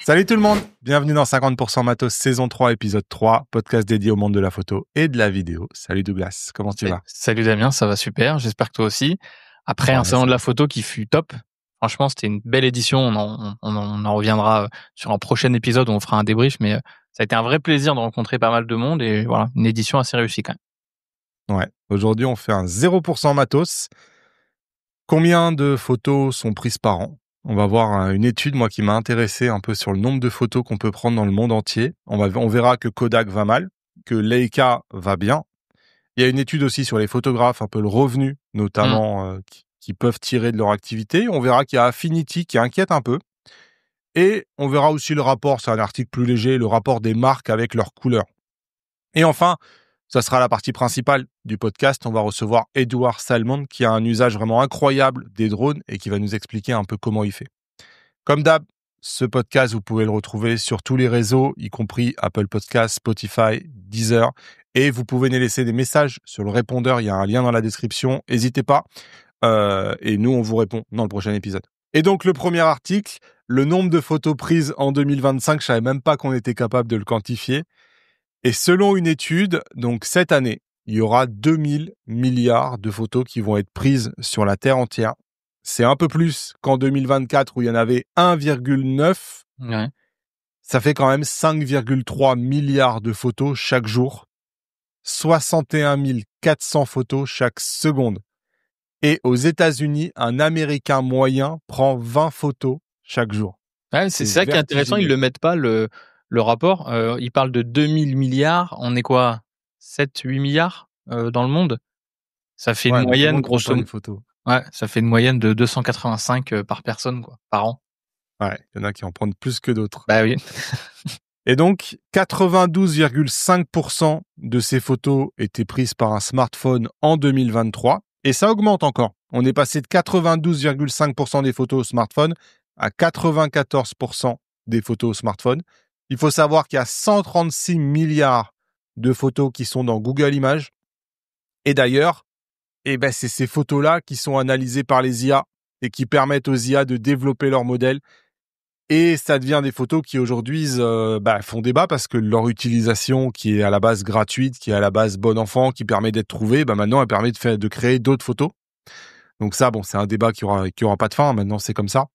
Salut tout le monde, bienvenue dans 50% Matos saison 3 épisode 3, podcast dédié au monde de la photo et de la vidéo. Salut Douglas, comment tu vas? Salut Damien, ça va super, j'espère que toi aussi. Après un salon de la photo qui fut top, franchement c'était une belle édition, on en reviendra sur un prochain épisode où on fera un débrief, mais ça a été un vrai plaisir de rencontrer pas mal de monde et voilà, une édition assez réussie quand même. Ouais, aujourd'hui on fait un 0% Matos. Combien de photos sont prises par an? On va voir une étude, moi, qui m'a intéressé un peu sur le nombre de photos qu'on peut prendre dans le monde entier. On verra que Kodak va mal, que Leica va bien. Il y a une étude aussi sur les photographes, un peu le revenu, notamment, qui peuvent tirer de leur activité. On verra qu'il y a Affinity qui inquiète un peu. Et on verra aussi le rapport, c'est un article plus léger, le rapport des marques avec leurs couleurs. Et enfin, ça sera la partie principale du podcast. On va recevoir Edouard Salmon qui a un usage vraiment incroyable des drones et qui va nous expliquer un peu comment il fait. Comme d'hab, ce podcast, vous pouvez le retrouver sur tous les réseaux, y compris Apple Podcasts, Spotify, Deezer. Et vous pouvez nous laisser des messages sur le répondeur. Il y a un lien dans la description. N'hésitez pas. Et nous, on vous répond dans le prochain épisode. Et donc, le premier article, le nombre de photos prises en 2025, je savais même pas qu'on était capable de le quantifier. Et selon une étude, donc cette année, il y aura 2000 milliards de photos qui vont être prises sur la Terre entière. C'est un peu plus qu'en 2024 où il y en avait 1,9. Ouais. Ça fait quand même 5,3 milliards de photos chaque jour. 61 400 photos chaque seconde. Et aux États-Unis, un Américain moyen prend 20 photos chaque jour. Ouais, c'est ça qui est intéressant, ils le mettent pas le rapport. Ils parlent de 2000 milliards, on est quoi 7-8 milliards dans le monde. Ça fait une moyenne grosso modo. Ouais, ça fait une moyenne de 285 par personne quoi, par an. Ouais, il y en a qui en prennent plus que d'autres. Bah oui. Et donc, 92,5% de ces photos étaient prises par un smartphone en 2023. Et ça augmente encore. On est passé de 92,5% des photos au smartphone à 94% des photos au smartphone. Il faut savoir qu'il y a 136 milliards de photos qui sont dans Google Images. Et d'ailleurs, c'est ces photos-là qui sont analysées par les IA et qui permettent aux IA de développer leurs modèles. Et ça devient des photos qui aujourd'hui font débat parce que leur utilisation qui est à la base gratuite, qui est à la base bon enfant, qui permet d'être trouvée, maintenant elle permet de créer d'autres photos. Donc ça, c'est un débat qui aura pas de fin. Maintenant, c'est comme ça.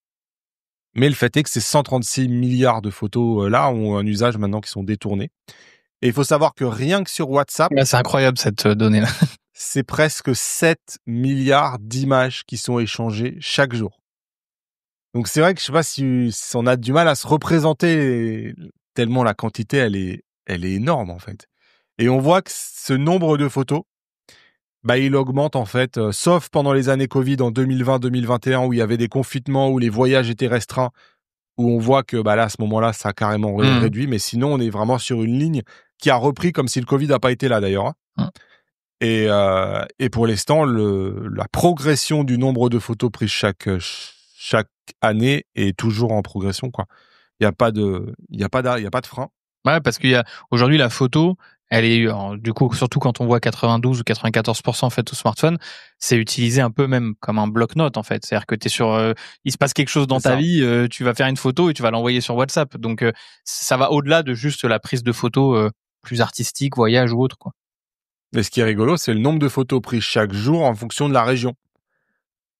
Mais le fait est que ces 136 milliards de photos là ont un usage maintenant qui sont détournés. Et il faut savoir que rien que sur WhatsApp, c'est incroyable cette donnée-là. C'est presque 7 milliards d'images qui sont échangées chaque jour. Donc c'est vrai que je sais pas si on a du mal à se représenter tellement la quantité elle est énorme en fait. Et on voit que ce nombre de photos, il augmente en fait, sauf pendant les années Covid en 2020-2021 où il y avait des confinements, où les voyages étaient restreints, où on voit que là à ce moment-là ça a carrément réduit, mais sinon on est vraiment sur une ligne qui a repris comme si le Covid n'a pas été là d'ailleurs. Et pour l'instant la progression du nombre de photos prises chaque année est toujours en progression quoi. Il y a pas de frein. Ouais, parce qu'il y a aujourd'hui la photo, elle est du coup surtout quand on voit 92 ou 94% fait au smartphone, c'est utilisé un peu même comme un bloc-notes en fait. C'est-à-dire que t'es sur il se passe quelque chose dans ta vie, tu vas faire une photo et tu vas l'envoyer sur WhatsApp. Donc ça va au-delà de juste la prise de photos plus artistique, voyage ou autre quoi. Mais ce qui est rigolo, c'est le nombre de photos prises chaque jour en fonction de la région.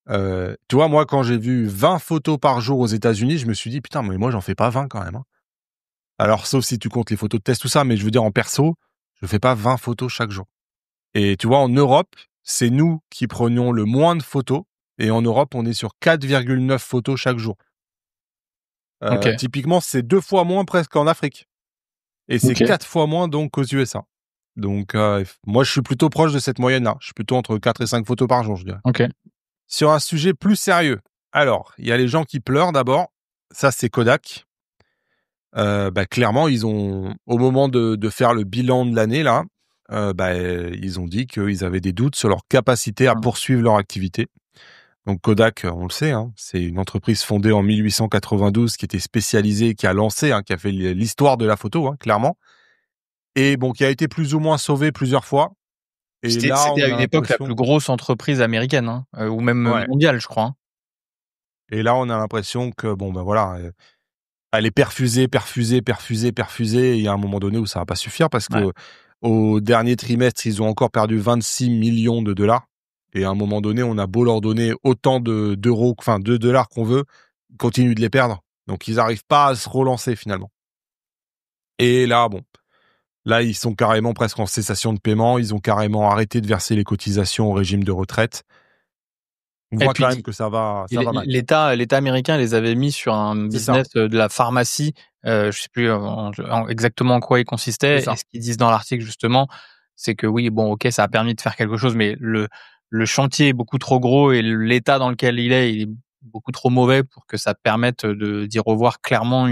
Tu vois, moi, quand j'ai vu 20 photos par jour aux États-Unis, je me suis dit, putain, mais moi, j'en fais pas 20 quand même. Hein. Alors, sauf si tu comptes les photos de test, tout ça, mais je veux dire, en perso, je fais pas 20 photos chaque jour. Et tu vois, en Europe, c'est nous qui prenions le moins de photos. Et en Europe, on est sur 4,9 photos chaque jour. Typiquement, c'est 2 fois moins presque qu'en Afrique. Et c'est 4 fois moins donc qu'aux USA. Donc, moi, je suis plutôt proche de cette moyenne-là. Je suis plutôt entre 4 et 5 photos par jour, je dirais. Sur un sujet plus sérieux. Alors, il y a les gens qui pleurent d'abord. Ça, c'est Kodak. Clairement, ils ont, au moment de faire le bilan de l'année, là, ils ont dit qu'ils avaient des doutes sur leur capacité à poursuivre leur activité. Donc, Kodak, on le sait, hein, c'est une entreprise fondée en 1892 qui était spécialisée, qui a lancé, qui a fait l'histoire de la photo, clairement. Et qui a été plus ou moins sauvée plusieurs fois. Et c'était à une époque la plus grosse entreprise américaine, ou même mondiale, je crois. Et là, on a l'impression que, bon, ben voilà, elle est perfusée. Et il y a un moment donné où ça va pas suffire parce que au dernier trimestre, ils ont encore perdu 26 millions de dollars. Et à un moment donné, on a beau leur donner autant de dollars qu'on veut, ils continuent de les perdre. Donc, ils arrivent pas à se relancer finalement. Et là, bon, là, ils sont carrément presque en cessation de paiement. Ils ont carrément arrêté de verser les cotisations au régime de retraite. On Et voit puis quand même que ça va mal. l'État américain les avait mis sur un C'est ça, business de la pharmacie. Je sais plus exactement en quoi il c'est consistait. Et ça. ce qu'ils disent dans l'article justement, c'est que oui, bon, ok, ça a permis de faire quelque chose, mais le chantier est beaucoup trop gros et l'état dans lequel il est beaucoup trop mauvais pour que ça permette d'y revoir clairement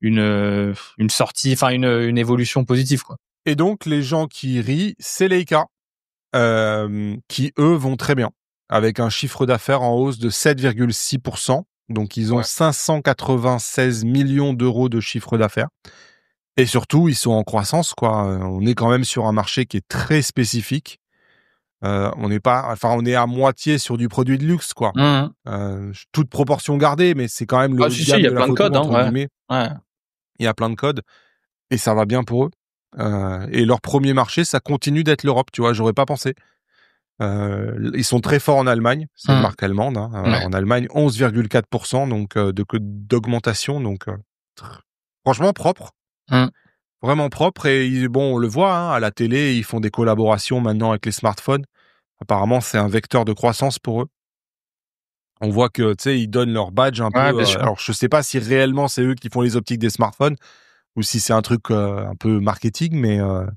une sortie, enfin une évolution positive, quoi. Et donc, les gens qui rient, c'est Leica, qui, eux, vont très bien, avec un chiffre d'affaires en hausse de 7,6%. Donc, ils ont 596 millions d'euros de chiffre d'affaires. Et surtout, ils sont en croissance, quoi. On est quand même sur un marché qui est très spécifique. On est à moitié sur du produit de luxe, quoi. Mmh. Toute proportion gardée, mais c'est quand même le Ah haut de si, il gamme y a de la plein de photo, codes, hein, entre ouais. guillemets. Ouais. Il y a plein de codes. Et ça va bien pour eux. Et leur premier marché, ça continue d'être l'Europe, tu vois, j'aurais pas pensé. Ils sont très forts en Allemagne, c'est une Mmh. marque allemande. Ouais. En Allemagne, 11,4%, donc d'augmentation, donc franchement propre, Mmh. vraiment propre. Et bon, on le voit à la télé, ils font des collaborations maintenant avec les smartphones. Apparemment, c'est un vecteur de croissance pour eux. On voit que, tu sais, ils donnent leur badge un Ouais, peu. bien sûr. Alors, je sais pas si réellement c'est eux qui font les optiques des smartphones ou si c'est un truc un peu marketing, mais le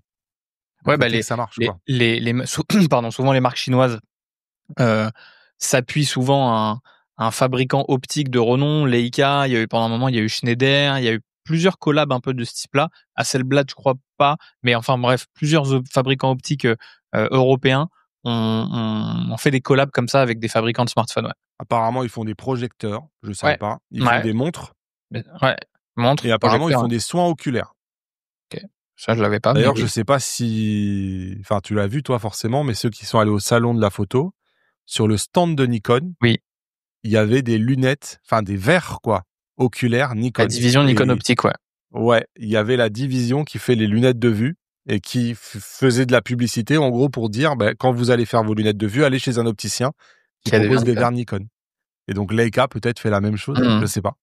Ouais, bah fait est que ça marche, quoi. pardon, souvent les marques chinoises euh, s'appuient souvent à un fabricant optique de renom, Leica. Il y a eu pendant un moment, il y a eu Schneider, il y a eu plusieurs collabs un peu de ce type-là. Hasselblad, je crois pas, mais enfin bref, plusieurs fabricants optiques européens ont fait des collabs comme ça avec des fabricants de smartphones. Ouais. Apparemment, ils font des projecteurs, je savais Ouais. pas. Ils font Ouais. des montres Ouais. et Montre, apparemment, ils projecteur. font Ouais. des soins oculaires. Ok. Ça, je l'avais pas, mais D'ailleurs, je oui. sais pas si, enfin, tu l'as vu toi forcément, mais ceux qui sont allés au salon de la photo, sur le stand de Nikon, Oui. il y avait des lunettes, enfin des verres quoi, oculaires La Nikon. division Nikon Et optique, ouais. ouais, il y avait la division qui fait les lunettes de vue et qui faisait de la publicité en gros pour dire, quand vous allez faire vos lunettes de vue, allez chez un opticien qui Qui a des verres propose des Nikon. verres Nikon. Et donc Leica peut-être fait la même chose, je Mmh. sais pas.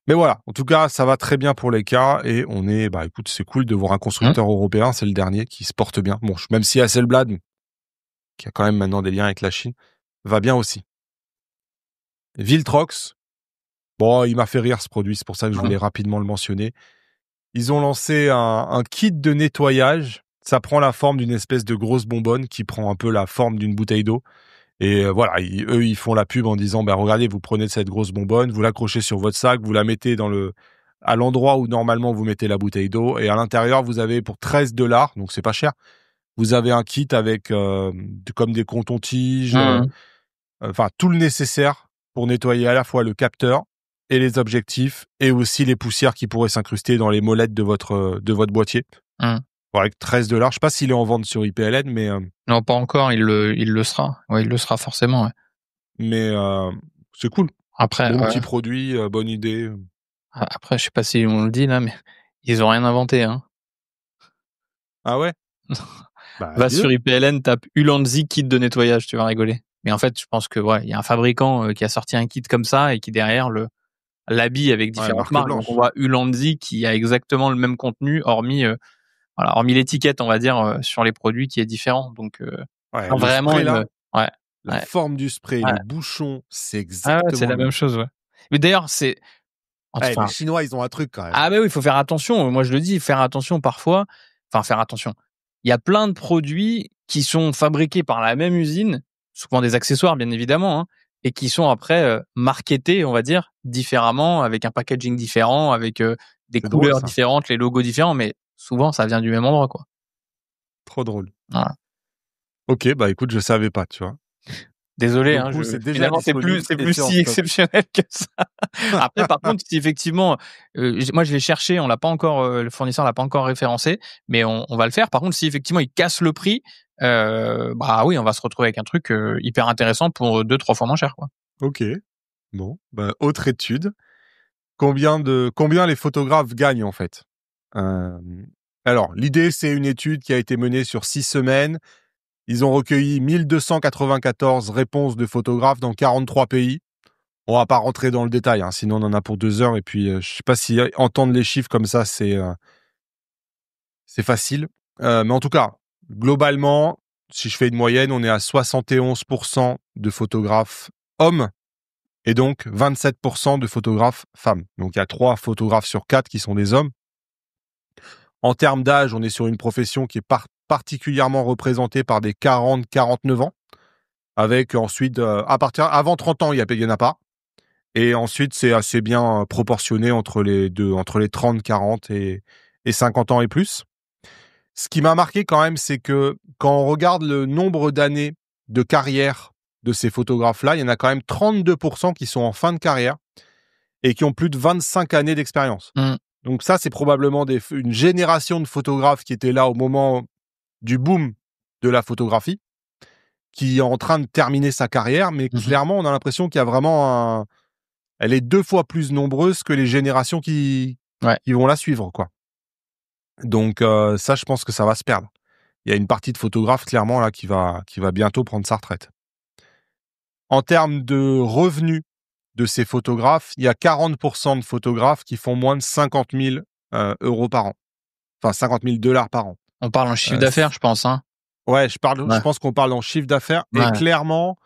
Mais voilà, en tout cas, ça va très bien pour les cas et on est, écoute, c'est cool de voir un Mmh. constructeur européen, c'est le dernier qui se porte bien. Bon, même si Hasselblad, qui a quand même maintenant des liens avec la Chine, va bien aussi. Viltrox, bon, il m'a fait rire ce produit, c'est pour ça que je Mmh. voulais rapidement le mentionner. Ils ont lancé un kit de nettoyage. Ça prend la forme d'une espèce de grosse bonbonne qui prend un peu la forme d'une bouteille d'eau. Et voilà, eux, ils font la pub en disant, regardez, vous prenez cette grosse bonbonne, vous l'accrochez sur votre sac, vous la mettez à l'endroit où normalement vous mettez la bouteille d'eau. Et à l'intérieur, vous avez pour 13 dollars, donc c'est pas cher, vous avez un kit avec comme des cotons-tiges, Mmh. enfin tout le nécessaire pour nettoyer à la fois le capteur et les objectifs et aussi les poussières qui pourraient s'incruster dans les molettes de votre boîtier. Mmh. Bon, avec 13 dollars, je sais pas s'il est en vente sur IPLN, Non, pas encore, il le sera. Ouais, il le sera forcément, ouais. mais c'est cool. Après, Bon ouais. petit produit, bonne idée. Après, je sais pas si on le dit là, mais ils ont rien inventé, hein. Ah ouais? Va Dis-le. sur IPLN, tape Ulanzi kit de nettoyage, tu vas rigoler. Mais en fait, je pense que ouais, il y a un fabricant qui a sorti un kit comme ça et qui derrière l'habille avec Ouais, différentes marque marques. Donc on blanche. voit Ulanzi qui a exactement le même contenu, hormis voilà, hormis l'étiquette, on va dire sur les produits qui est différent. Donc Ouais, le vraiment spray une là, ouais, la ouais, forme du spray, ouais. le bouchon, c'est Ah ouais, c'est exactement la le même même. chose, ouais. Mais d'ailleurs, c'est Les enfin Chinois, ils ont un truc quand même. ah mais oui, il faut faire attention. Moi, je le dis, faire attention parfois. Enfin, faire attention. Il y a plein de produits qui sont fabriqués par la même usine, souvent des accessoires, bien évidemment, hein, et qui sont après marketés, on va dire, différemment, avec un packaging différent, avec des C'est drôle couleurs ça. différentes, les logos différents, mais souvent, ça vient du même endroit, quoi. Trop drôle. Voilà. OK, écoute, je savais pas, tu vois? Désolé, Donc hein, vous, c'est déjà finalement, disponible c'est et plus c'est en si stock. exceptionnel que ça. Après, par contre, si effectivement, moi, je l'ai cherché, on l'a pas encore, le fournisseur l'a pas encore référencé, mais on va le faire. Par contre, si effectivement il casse le prix, oui, on va se retrouver avec un truc hyper intéressant pour 2-3 fois moins cher, quoi. Ok. Bon, bah, autre étude. Combien les photographes gagnent en fait? Euh, alors, l'idée, c'est une étude qui a été menée sur 6 semaines. Ils ont recueilli 1294 réponses de photographes dans 43 pays. On va pas rentrer dans le détail, hein, sinon on en a pour 2 heures. Et puis, je sais pas si entendre les chiffres comme ça, c'est facile. Mais en tout cas, globalement, si je fais une moyenne, on est à 71% de photographes hommes et donc 27% de photographes femmes. Donc il y a 3 photographes sur 4 qui sont des hommes. En termes d'âge, on est sur une profession qui est particulièrement représentée par des 40-49 ans, avec ensuite, avant 30 ans, il y en a pas. Et ensuite, c'est assez bien proportionné entre les deux, entre les 30, 40 et 50 ans et plus. Ce qui m'a marqué quand même, c'est que quand on regarde le nombre d'années de carrière de ces photographes-là, il y en a quand même 32% qui sont en fin de carrière et qui ont plus de 25 années d'expérience. Mm. Donc ça, c'est probablement une génération de photographes qui étaient là au moment du boom de la photographie, qui est en train de terminer sa carrière, mais clairement, on a l'impression qu'il y a vraiment elle est 2 fois plus nombreuse que les générations qui vont la suivre, quoi. Donc ça, je pense que ça va se perdre. Il y a une partie de photographes, clairement, là, qui va bientôt prendre sa retraite. En termes de revenus de ces photographes, il y a 40% de photographes qui font moins de 50 000 euros par an. Enfin, 50 000 $ par an. On parle en chiffre d'affaires, je pense, hein. Ouais, je pense qu'on parle en chiffre d'affaires. Ouais. Et clairement,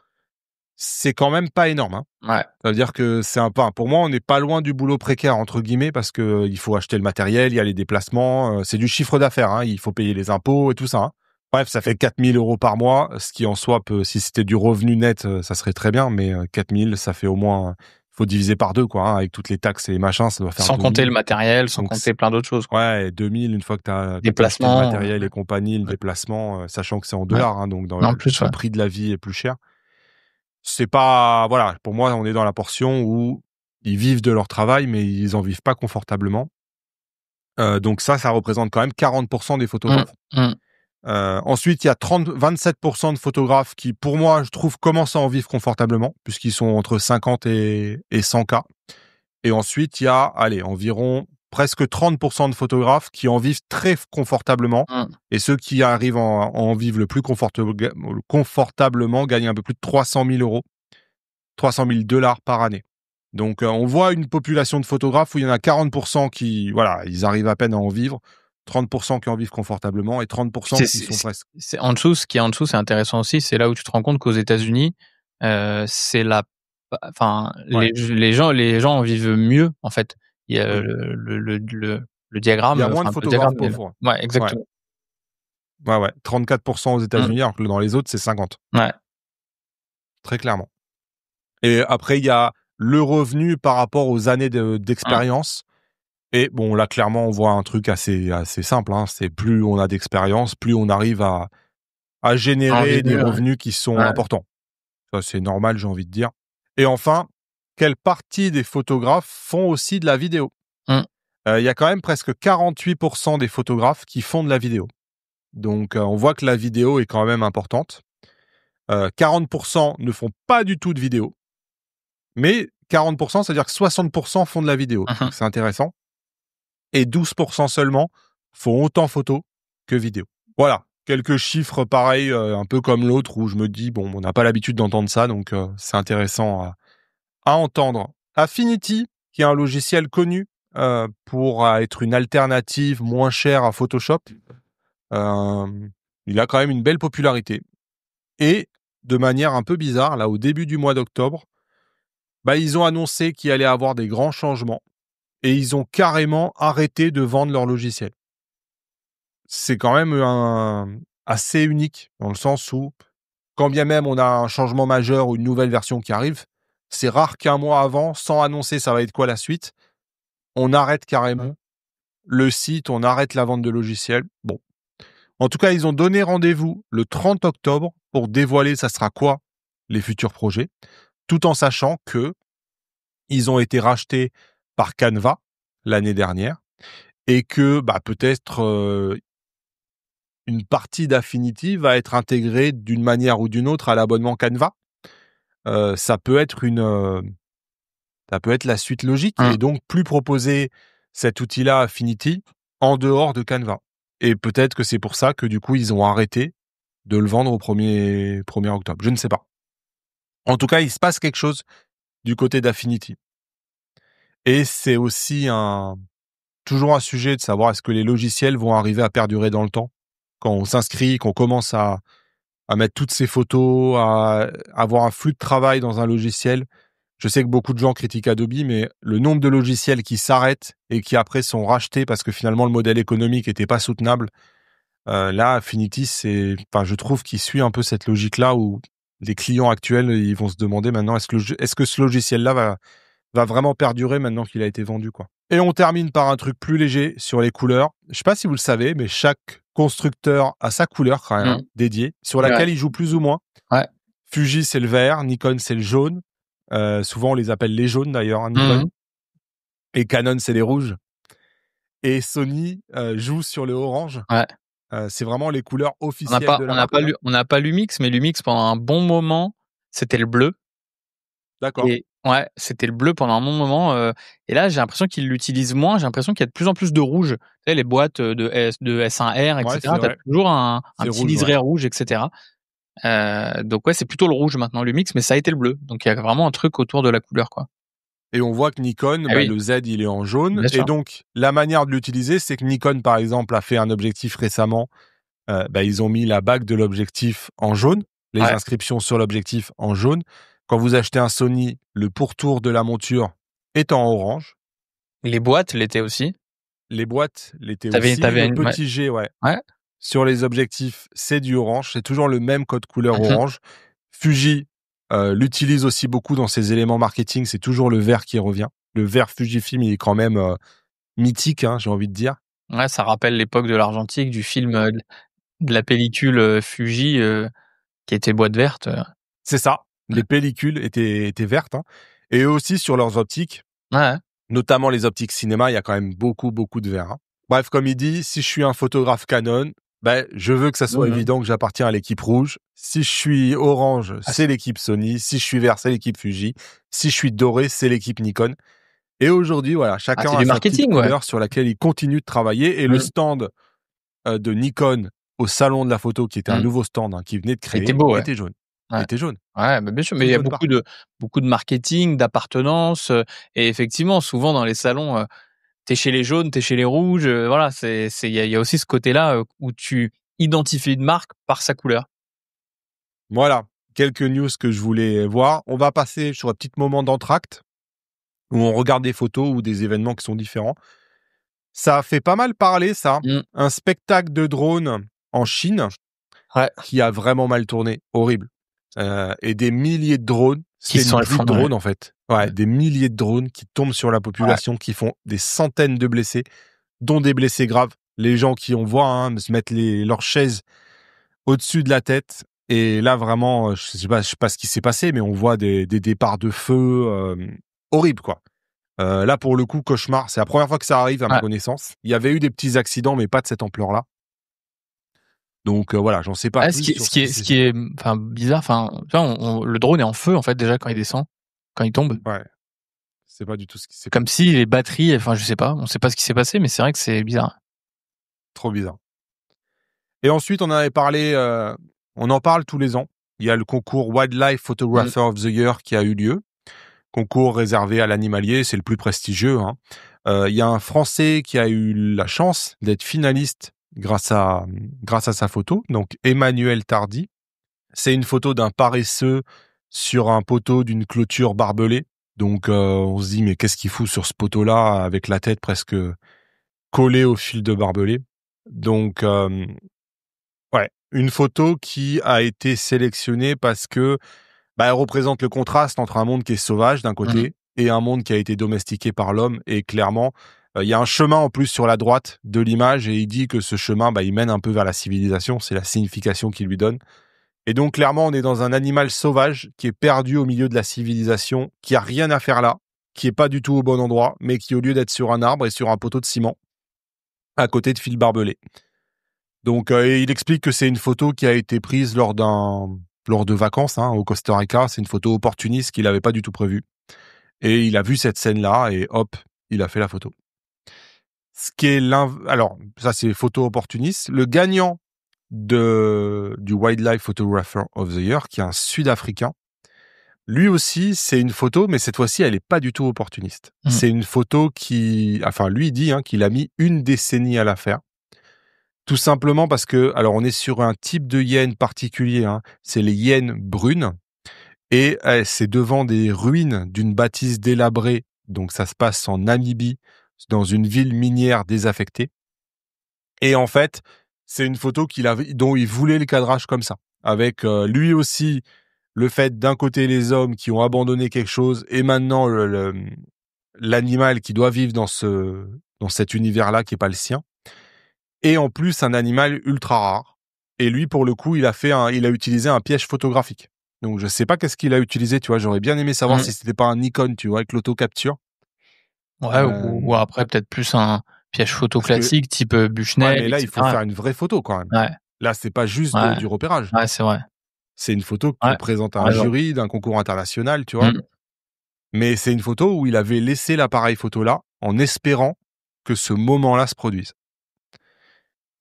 c'est quand même pas énorme, hein. Ouais. Ça veut dire que c'est pour moi, on n'est pas loin du boulot précaire, entre guillemets, parce que il faut acheter le matériel, il y a les déplacements, c'est du chiffre d'affaires, hein, il faut payer les impôts et tout ça, hein. Bref, ça fait 4 000 € par mois, ce qui en soi si c'était du revenu net, ça serait très bien, mais 4 000, ça fait au moins, faut diviser par 2, quoi, hein, avec toutes les taxes et les machins, ça doit faire 2 000. Sans compter le matériel, sans Donc, compter plein d'autres choses, quoi. Ouais, 2 000 une fois que t'as acheté le Déplacement, matériel et compagnie, le déplacement, sachant que c'est en Ouais. dollars, hein, donc En plus, le prix de la vie est plus cher. C'est pas, voilà, pour moi, on est dans la portion où ils vivent de leur travail, mais ils en vivent pas confortablement. Donc ça représente quand même 40% des photographes. Ensuite, il y a 27% de photographes qui, pour moi, je trouve, commencent à en vivre confortablement, puisqu'ils sont entre 50 et 100 K. Et ensuite, il y a, allez, environ presque 30% de photographes qui en vivent très confortablement. Et ceux qui arrivent à en vivre le plus confortablement gagnent un peu plus de 300 000 €, 300 000 $ par année. Donc, on voit une population de photographes où il y en a 40% qui, voilà, ils arrivent à peine à en vivre, 30% qui en vivent confortablement et 30% qui sont presque. C'est en dessous, ce qui est en dessous, c'est intéressant aussi. C'est là où tu te rends compte qu'aux États-Unis, c'est les gens en vivent mieux, en fait. Il y a le diagramme. Il y a moins de photographes pauvres. Ouais, exactement. Ouais. 34% aux États-Unis, alors que dans les autres, c'est 50. Ouais. Très clairement. Et après, il y a le revenu par rapport aux années d'expérience. Et bon, là, clairement, on voit un truc assez simple, hein. C'est plus on a d'expérience, plus on arrive à générer des revenus qui sont importants. Ça, c'est normal, j'ai envie de dire. Et enfin, quelle partie des photographes font aussi de la vidéo? Il y a quand même presque 48% des photographes qui font de la vidéo. Donc, on voit que la vidéo est quand même importante. 40% ne font pas du tout de vidéo. Mais 40%, c'est-à-dire que 60% font de la vidéo. Donc, c'est intéressant. Et 12% seulement font autant photo que vidéo. Voilà. Quelques chiffres pareils, un peu comme l'autre, où je me dis, bon, on n'a pas l'habitude d'entendre ça, donc c'est intéressant à entendre. Affinity, qui est un logiciel connu pour être une alternative moins chère à Photoshop, il a quand même une belle popularité. Et de manière un peu bizarre, là, au début du mois d'octobre, ils ont annoncé qu'il allait avoir des grands changements et ils ont carrément arrêté de vendre leur logiciel. C'est quand même assez unique dans le sens où, quand bien même on a un changement majeur ou une nouvelle version qui arrive, c'est rare qu'un mois avant, sans annoncer ça va être quoi la suite, on arrête carrément le site, on arrête la vente de logiciels. Bon. En tout cas, ils ont donné rendez-vous le 30 octobre pour dévoiler ça sera quoi les futurs projets, tout en sachant que ils ont été rachetés par Canva l'année dernière et que peut-être une partie d'Affinity va être intégrée d'une manière ou d'une autre à l'abonnement Canva. ça peut être la suite logique et donc plus proposer cet outil-là Affinity en dehors de Canva. Et peut-être que c'est pour ça que du coup ils ont arrêté de le vendre au 1er octobre. Je ne sais pas. En tout cas, il se passe quelque chose du côté d'Affinity. Et c'est aussi toujours un sujet de savoir est-ce que les logiciels vont arriver à perdurer dans le temps. Quand on s'inscrit, qu'on commence à mettre toutes ces photos, à avoir un flux de travail dans un logiciel. Je sais que beaucoup de gens critiquent Adobe, mais le nombre de logiciels qui s'arrêtent et qui après sont rachetés parce que finalement le modèle économique était pas soutenable, là, Affinity, je trouve qu'il suit un peu cette logique-là où les clients actuels, ils vont se demander maintenant est-ce que ce logiciel-là va vraiment perdurer maintenant qu'il a été vendu, quoi. Et on termine par un truc plus léger sur les couleurs. Je sais pas si vous le savez, mais chaque constructeur a sa couleur quand même, dédiée, sur laquelle il joue plus ou moins. Ouais. Fuji, c'est le vert, Nikon, c'est le jaune. Souvent, on les appelle les jaunes d'ailleurs, Nikon. Et Canon, c'est les rouges. Et Sony joue sur le orange. Ouais. C'est vraiment les couleurs officielles de la marque. On n'a pas Lumix, mais Lumix, pendant un bon moment, c'était le bleu. D'accord. Et ouais, c'était le bleu pendant un bon moment. Et là, j'ai l'impression qu'ils l'utilisent moins. J'ai l'impression qu'il y a de plus en plus de rouge. Tu sais, les boîtes de S1R, etc. T'as toujours un petit rouge, liseré rouge, etc. Donc ouais, c'est plutôt le rouge maintenant, Lumix, mais ça a été le bleu. Donc il y a vraiment un truc autour de la couleur, quoi. Et on voit que Nikon, le Z, il est en jaune. Et donc, la manière de l'utiliser, c'est que Nikon, par exemple, a fait un objectif récemment. Ils ont mis la bague de l'objectif en jaune, les inscriptions sur l'objectif en jaune. Quand vous achetez un Sony, le pourtour de la monture est en orange. Les boîtes l'étaient aussi. Les boîtes l'étaient aussi. Le petit G, sur les objectifs, c'est du orange. C'est toujours le même code couleur orange. Fuji l'utilise aussi beaucoup dans ses éléments marketing. C'est toujours le vert qui revient. Le vert Fujifilm, il est quand même mythique, j'ai envie de dire. Ouais, ça rappelle l'époque de l'argentique, du film, de la pellicule Fuji qui était boîte verte. C'est ça. Les pellicules étaient vertes. Et eux aussi, sur leurs optiques, notamment les optiques cinéma, il y a quand même beaucoup, beaucoup de vert. Bref, comme il dit, si je suis un photographe Canon, je veux que ça soit évident que j'appartiens à l'équipe rouge. Si je suis orange, c'est l'équipe Sony. Si je suis vert, c'est l'équipe Fuji. Si je suis doré, c'est l'équipe Nikon. Et aujourd'hui, voilà, chacun a sa petite couleur sur laquelle il continue de travailler. Et le stand de Nikon au salon de la photo, qui était un nouveau stand qui venait de créer, était jaune. Ouais. Était jaune. Ouais, bien sûr, mais il y a beaucoup de marketing, d'appartenance, et effectivement, souvent dans les salons, t'es chez les jaunes, t'es chez les rouges, voilà, il y a aussi ce côté-là où tu identifies une marque par sa couleur. Voilà, quelques news que je voulais voir. On va passer sur un petit moment d'entracte où on regarde des photos ou des événements qui sont différents. Ça a fait pas mal parler, ça. Un spectacle de drones en Chine qui a vraiment mal tourné, horrible. Et des milliers de drones, c'est une pluie de drones en fait. Des milliers de drones qui tombent sur la population, qui font des centaines de blessés, dont des blessés graves. Les gens qui, on voit, se mettent leurs chaises au-dessus de la tête. Et là, vraiment, je sais pas ce qui s'est passé, mais on voit des départs de feu horribles, quoi. Là, pour le coup, cauchemar. C'est la première fois que ça arrive à ma connaissance. Il y avait eu des petits accidents, mais pas de cette ampleur-là. Donc voilà, j'en sais pas plus. Ce qui est bizarre, le drone est en feu en fait déjà quand il descend, quand il tombe. Ouais. C'est pas du tout ce qui s'est passé. Comme si les batteries, je sais pas, on sait pas ce qui s'est passé, mais c'est vrai que c'est bizarre. Trop bizarre. Et ensuite, on avait parlé, on en parle tous les ans. Il y a le concours Wildlife Photographer of the Year qui a eu lieu. Concours réservé à l'animalier, c'est le plus prestigieux. Il y a un Français qui a eu la chance d'être finaliste grâce à sa photo, donc Emmanuel Tardy. C'est une photo d'un paresseux sur un poteau d'une clôture barbelée. Donc on se dit mais qu'est-ce qu'il fout sur ce poteau-là avec la tête presque collée au fil de barbelé. Donc une photo qui a été sélectionnée parce que elle représente le contraste entre un monde qui est sauvage d'un côté et un monde qui a été domestiqué par l'homme. Et clairement, il y a un chemin en plus sur la droite de l'image et il dit que ce chemin, il mène un peu vers la civilisation. C'est la signification qu'il lui donne. Et donc, clairement, on est dans un animal sauvage qui est perdu au milieu de la civilisation, qui a rien à faire là, qui est pas du tout au bon endroit, mais qui, au lieu d'être sur un arbre, est sur un poteau de ciment, à côté de fils barbelés. Donc, il explique que c'est une photo qui a été prise lors d'un lors de vacances au Costa Rica. C'est une photo opportuniste qu'il avait pas du tout prévue. Et il a vu cette scène-là et hop, il a fait la photo. Ce qui est alors ça c'est photo opportuniste. Le gagnant du Wildlife Photographer of the Year, qui est un Sud-Africain, lui aussi c'est une photo, mais cette fois-ci elle est pas du tout opportuniste. C'est une photo lui il dit qu'il a mis 1 décennie à la faire. Tout simplement parce que, alors on est sur un type de hyène particulier, c'est les hyènes brunes, et c'est devant des ruines d'une bâtisse délabrée, donc ça se passe en Namibie, dans une ville minière désaffectée. Et en fait, c'est une photo dont il voulait le cadrage comme ça, avec lui aussi le fait d'un côté les hommes qui ont abandonné quelque chose et maintenant l'animal qui doit vivre dans cet univers-là qui est pas le sien. Et en plus, un animal ultra rare. Et lui, pour le coup, il a utilisé un piège photographique. Donc, je sais pas qu'est-ce qu'il a utilisé, tu vois. J'aurais bien aimé savoir si c'était pas un Nikon, tu vois, avec l'auto-capture. Ouais, ou après, peut-être plus un piège photo classique, type Bushnell. Ouais, mais là, il faut faire une vraie photo, quand même. Ouais. Là, c'est pas juste du repérage. Ouais, c'est vrai. C'est une photo qu'on présente à un jury d'un concours international, tu vois. Mais c'est une photo où il avait laissé l'appareil photo là, en espérant que ce moment-là se produise.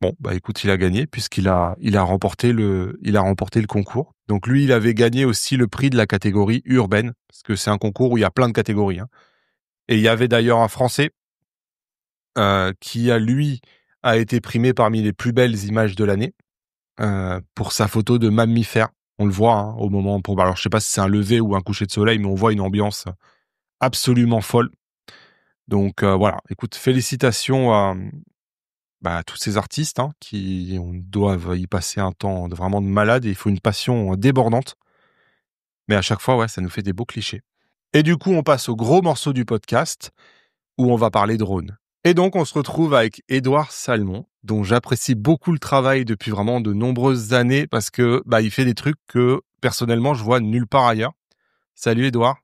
Bon, bah écoute, il a gagné puisqu'il a remporté le concours. Donc lui, il avait gagné aussi le prix de la catégorie urbaine, parce que c'est un concours où il y a plein de catégories. Et il y avait d'ailleurs un Français qui a été primé parmi les plus belles images de l'année pour sa photo de mammifère. On le voit au moment alors je sais pas si c'est un lever ou un coucher de soleil, mais on voit une ambiance absolument folle. Donc voilà, écoute, félicitations à tous ces artistes qui doivent y passer un temps vraiment de malade, et il faut une passion débordante. Mais à chaque fois, ça nous fait des beaux clichés. Et du coup, on passe au gros morceau du podcast où on va parler drone. Et donc, on se retrouve avec Édouard Salmon, dont j'apprécie beaucoup le travail depuis vraiment de nombreuses années parce que il fait des trucs que personnellement je vois nulle part ailleurs. Salut Édouard.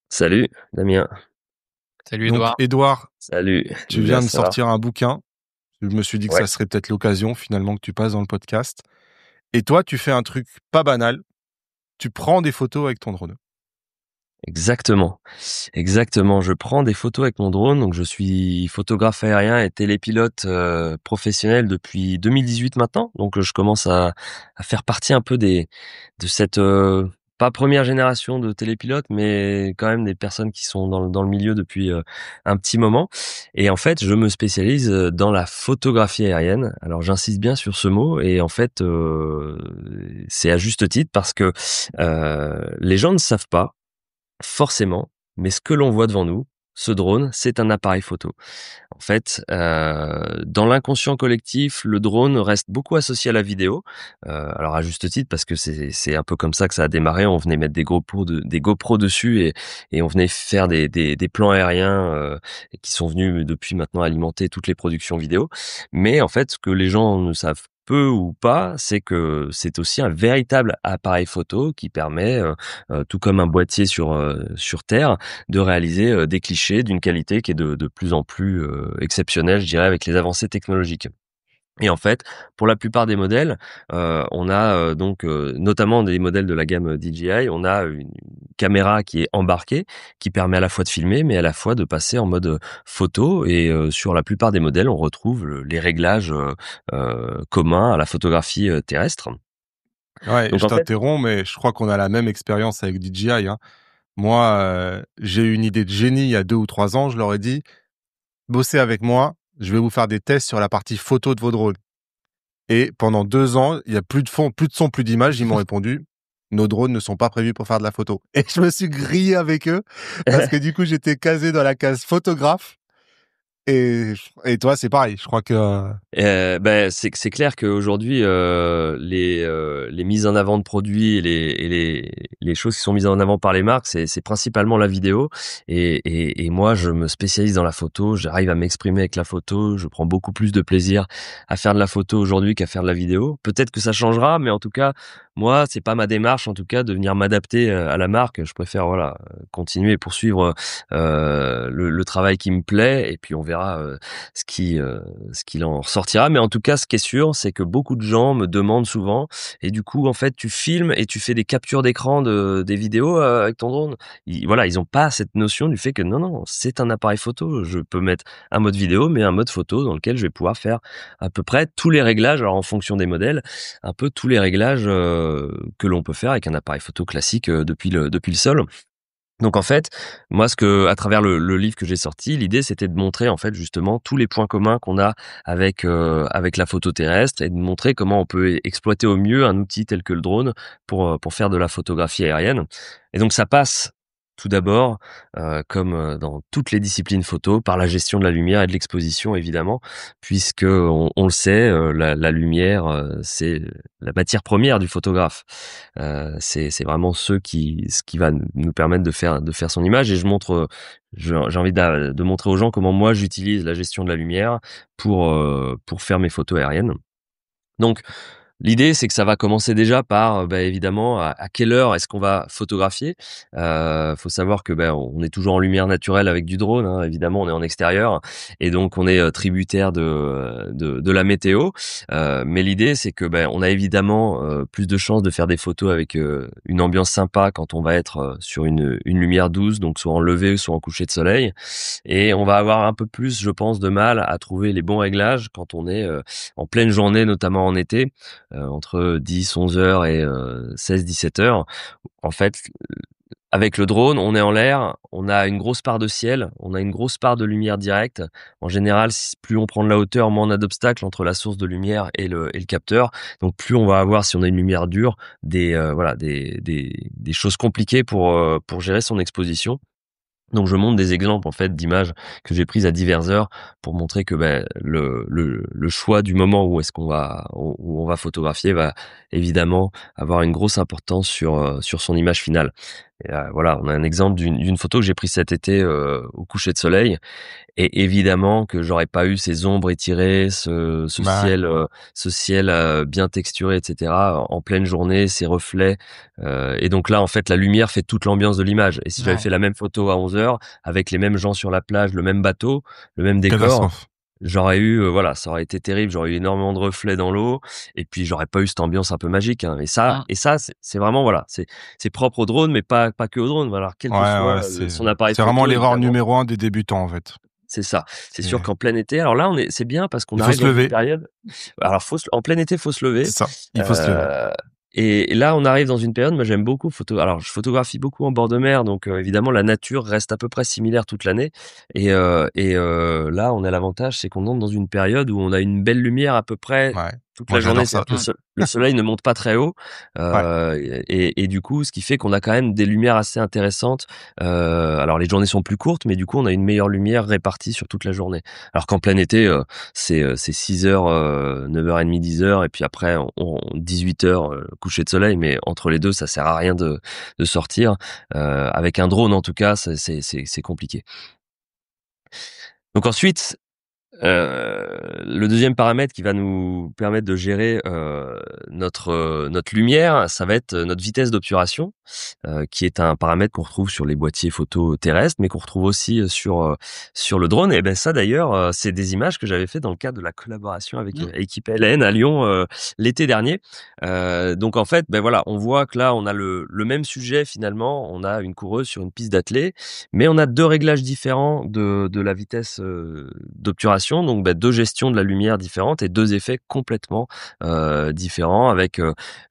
Salut Damien. Salut Édouard. Donc Édouard, salut. tu viens de sortir un bouquin. Je me suis dit que ça serait peut-être l'occasion finalement que tu passes dans le podcast. Et toi, tu fais un truc pas banal. Tu prends des photos avec ton drone. Exactement. Je prends des photos avec mon drone. Donc je suis photographe aérien et télépilote professionnel depuis 2018 maintenant. Donc je commence à faire partie un peu de cette pas première génération de télépilotes, mais quand même des personnes qui sont dans le milieu depuis un petit moment. Et en fait, je me spécialise dans la photographie aérienne. Alors j'insiste bien sur ce mot, et en fait, c'est à juste titre parce que les gens ne savent pas forcément, mais ce que l'on voit devant nous, ce drone, c'est un appareil photo. En fait, dans l'inconscient collectif, le drone reste beaucoup associé à la vidéo. Alors à juste titre, parce que c'est un peu comme ça que ça a démarré. On venait mettre des GoPro dessus, et on venait faire des plans aériens qui sont venus depuis maintenant alimenter toutes les productions vidéo. Mais en fait, ce que les gens ne savent peu ou pas, c'est que c'est aussi un véritable appareil photo qui permet, tout comme un boîtier sur Terre, de réaliser des clichés d'une qualité qui est de plus en plus exceptionnelle, je dirais, avec les avancées technologiques. Et en fait, pour la plupart des modèles, on a donc notamment des modèles de la gamme DJI, on a une caméra qui est embarquée, qui permet à la fois de filmer, mais à la fois de passer en mode photo. Et sur la plupart des modèles, on retrouve les réglages communs à la photographie terrestre. Ouais, donc je t'interromps, mais je crois qu'on a la même expérience avec DJI. Moi, j'ai eu une idée de génie il y a 2 ou 3 ans. Je leur ai dit, bossez avec moi, je vais vous faire des tests sur la partie photo de vos drones. Et pendant 2 ans, il y a plus de son, plus d'images. Ils m'ont répondu, nos drones ne sont pas prévus pour faire de la photo. Et je me suis grillé avec eux parce que du coup, j'étais casé dans la case photographe. Et toi, c'est pareil. Je crois que c'est clair qu'aujourd'hui les mises en avant de produits et les choses qui sont mises en avant par les marques, c'est principalement la vidéo. Et moi, je me spécialise dans la photo. J'arrive à m'exprimer avec la photo. Je prends beaucoup plus de plaisir à faire de la photo aujourd'hui qu'à faire de la vidéo. Peut-être que ça changera, mais en tout cas, moi, c'est pas ma démarche, en tout cas, de venir m'adapter à la marque. Je préfère continuer et poursuivre le travail qui me plaît, et puis on verra verra ce qu'il en ressortira. Mais en tout cas, ce qui est sûr, c'est que beaucoup de gens me demandent souvent, et du coup, en fait, tu filmes et tu fais des captures d'écran des vidéos avec ton drone. Ils ont pas cette notion du fait que non, c'est un appareil photo. Je peux mettre un mode vidéo, mais un mode photo dans lequel je vais pouvoir faire à peu près tous les réglages, alors en fonction des modèles, un peu tous les réglages que l'on peut faire avec un appareil photo classique depuis le sol. Donc en fait, moi à travers le livre que j'ai sorti, l'idée c'était de montrer en fait justement tous les points communs qu'on a avec la photo terrestre, et de montrer comment on peut exploiter au mieux un outil tel que le drone pour faire de la photographie aérienne. Et donc ça passe tout d'abord, comme dans toutes les disciplines photo, par la gestion de la lumière et de l'exposition évidemment, puisque on le sait, la lumière c'est la matière première du photographe. C'est vraiment ce qui va nous permettre de faire son image. Et j'ai envie de montrer aux gens comment moi j'utilise la gestion de la lumière pour faire mes photos aériennes. Donc l'idée, c'est que ça va commencer déjà par, évidemment, à quelle heure est-ce qu'on va photographier. Faut savoir que on est toujours en lumière naturelle avec du drone, hein, évidemment, on est en extérieur, et donc on est tributaire de la météo. Mais l'idée, c'est que on a évidemment plus de chances de faire des photos avec une ambiance sympa quand on va être sur une lumière douce, donc soit en lever, soit en coucher de soleil. Et on va avoir un peu plus, je pense, de mal à trouver les bons réglages quand on est en pleine journée, notamment en été. Entre 10-11 heures et 16-17 heures. En fait, avec le drone, on est en l'air, on a une grosse part de ciel, on a une grosse part de lumière directe. En général, plus on prend de la hauteur, moins on a d'obstacles entre la source de lumière et le capteur. Donc plus on va avoir, si on a une lumière dure, des choses compliquées pour gérer son exposition. Donc je montre des exemples en fait d'images que j'ai prises à diverses heures pour montrer que le choix du moment où on va photographier va évidemment avoir une grosse importance sur son image finale. Et voilà, on a un exemple d'une photo que j'ai prise cet été au coucher de soleil. Et évidemment que j'aurais pas eu ces ombres étirées, ce ciel bien texturé, etc. en pleine journée, ces reflets. Et donc là, en fait, la lumière fait toute l'ambiance de l'image. Et si j'avais fait la même photo à 11 heures, avec les mêmes gens sur la plage, le même bateau, le même décor, Catastrophe. j'aurais eu, ça aurait été terrible. J'aurais eu énormément de reflets dans l'eau, et puis j'aurais pas eu cette ambiance un peu magique, hein. Et ça, c'est vraiment, c'est propre au drone, mais pas que au drone. Alors, quel que soit son appareil c'est photo, vraiment l'erreur évidemment. numéro 1 des débutants, en fait. C'est ça. C'est sûr qu'en plein été, alors là, c'est bien parce qu'on Il faut arrive se dans lever. une période. Alors, en plein été, faut se lever. C'est ça. Il faut se lever. Et là, on arrive dans une période. Moi, j'aime beaucoup Alors, je photographie beaucoup en bord de mer, donc évidemment, la nature reste à peu près similaire toute l'année. Et là, on a l'avantage, c'est qu'on entre dans une période où on a une belle lumière à peu près toute la journée. Le soleil ne monte pas très haut, et du coup, ce qui fait qu'on a quand même des lumières assez intéressantes. Alors, les journées sont plus courtes, mais du coup, on a une meilleure lumière répartie sur toute la journée. Alors qu'en plein été, c'est 6 heures, 9h30, 10 heures, et puis après, 18 heures coucher de soleil. Mais entre les deux, ça sert à rien de sortir. Avec un drone, en tout cas, c'est compliqué. Donc ensuite, le deuxième paramètre qui va nous permettre de gérer notre lumière, ça va être notre vitesse d'obturation, qui est un paramètre qu'on retrouve sur les boîtiers photo terrestres, mais qu'on retrouve aussi sur le drone. Et ça d'ailleurs, c'est des images que j'avais fait dans le cadre de la collaboration avec Équipe LN à Lyon l'été dernier. Donc en fait, voilà, on voit que là on a le même sujet finalement. On a une coureuse sur une piste d'athlée, mais on a deux réglages différents de la vitesse d'obturation. Donc deux gestions de la lumière différentes et deux effets complètement différents, avec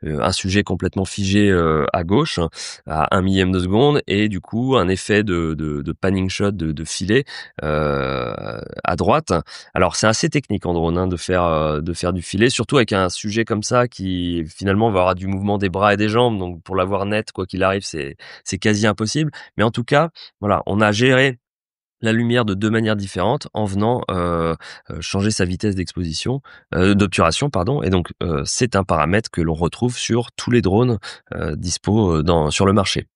un sujet complètement figé à gauche à 1 millième de seconde, et du coup un effet de panning shot, de filet à droite. Alors c'est assez technique en drone, hein, de faire du filet, surtout avec un sujet comme ça qui finalement va avoir du mouvement des bras et des jambes. Donc pour l'avoir net, quoi qu'il arrive, c'est quasi impossible. Mais en tout cas, voilà, on a géré la lumière de deux manières différentes en venant changer sa vitesse d'obturation, pardon. Et donc c'est un paramètre que l'on retrouve sur tous les drones dispo sur le marché.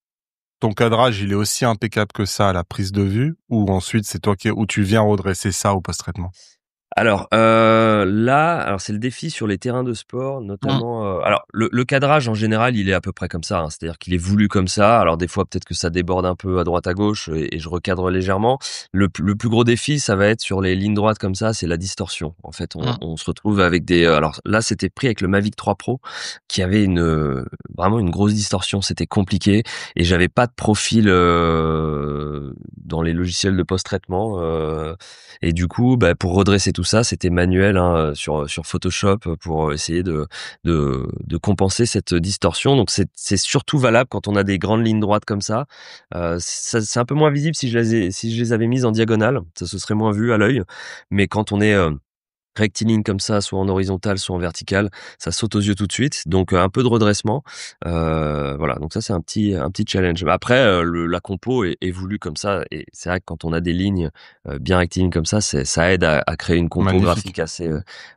Ton cadrage, il est aussi impeccable que ça à la prise de vue, ou ensuite c'est toi où tu viens redresser ça au post-traitement? Alors alors c'est le défi sur les terrains de sport, Mmh. notamment. Alors le cadrage en général, il est à peu près comme ça, hein, c'est-à-dire qu'il est voulu comme ça. Alors des fois peut-être que ça déborde un peu à droite à gauche et je recadre légèrement. Le plus gros défi, ça va être sur les lignes droites comme ça, c'est la distorsion. En fait, Mmh. on se retrouve avec des. Alors là, c'était pris avec le Mavic 3 Pro, qui avait vraiment une grosse distorsion. C'était compliqué et j'avais pas de profil dans les logiciels de post-traitement. Et du coup, pour redresser tout ça, c'était manuel hein, sur Photoshop pour essayer de compenser cette distorsion. Donc c'est surtout valable quand on a des grandes lignes droites comme ça. C'est un peu moins visible si je les avais mises en diagonale, ça se serait moins vu à l'œil. Mais quand on est rectiligne comme ça, soit en horizontal, soit en vertical, ça saute aux yeux tout de suite. Donc un peu de redressement, voilà. Donc ça c'est un petit challenge. Mais après la compo est voulue comme ça et c'est vrai que quand on a des lignes bien rectilignes comme ça aide à créer une compo Magnifique. graphique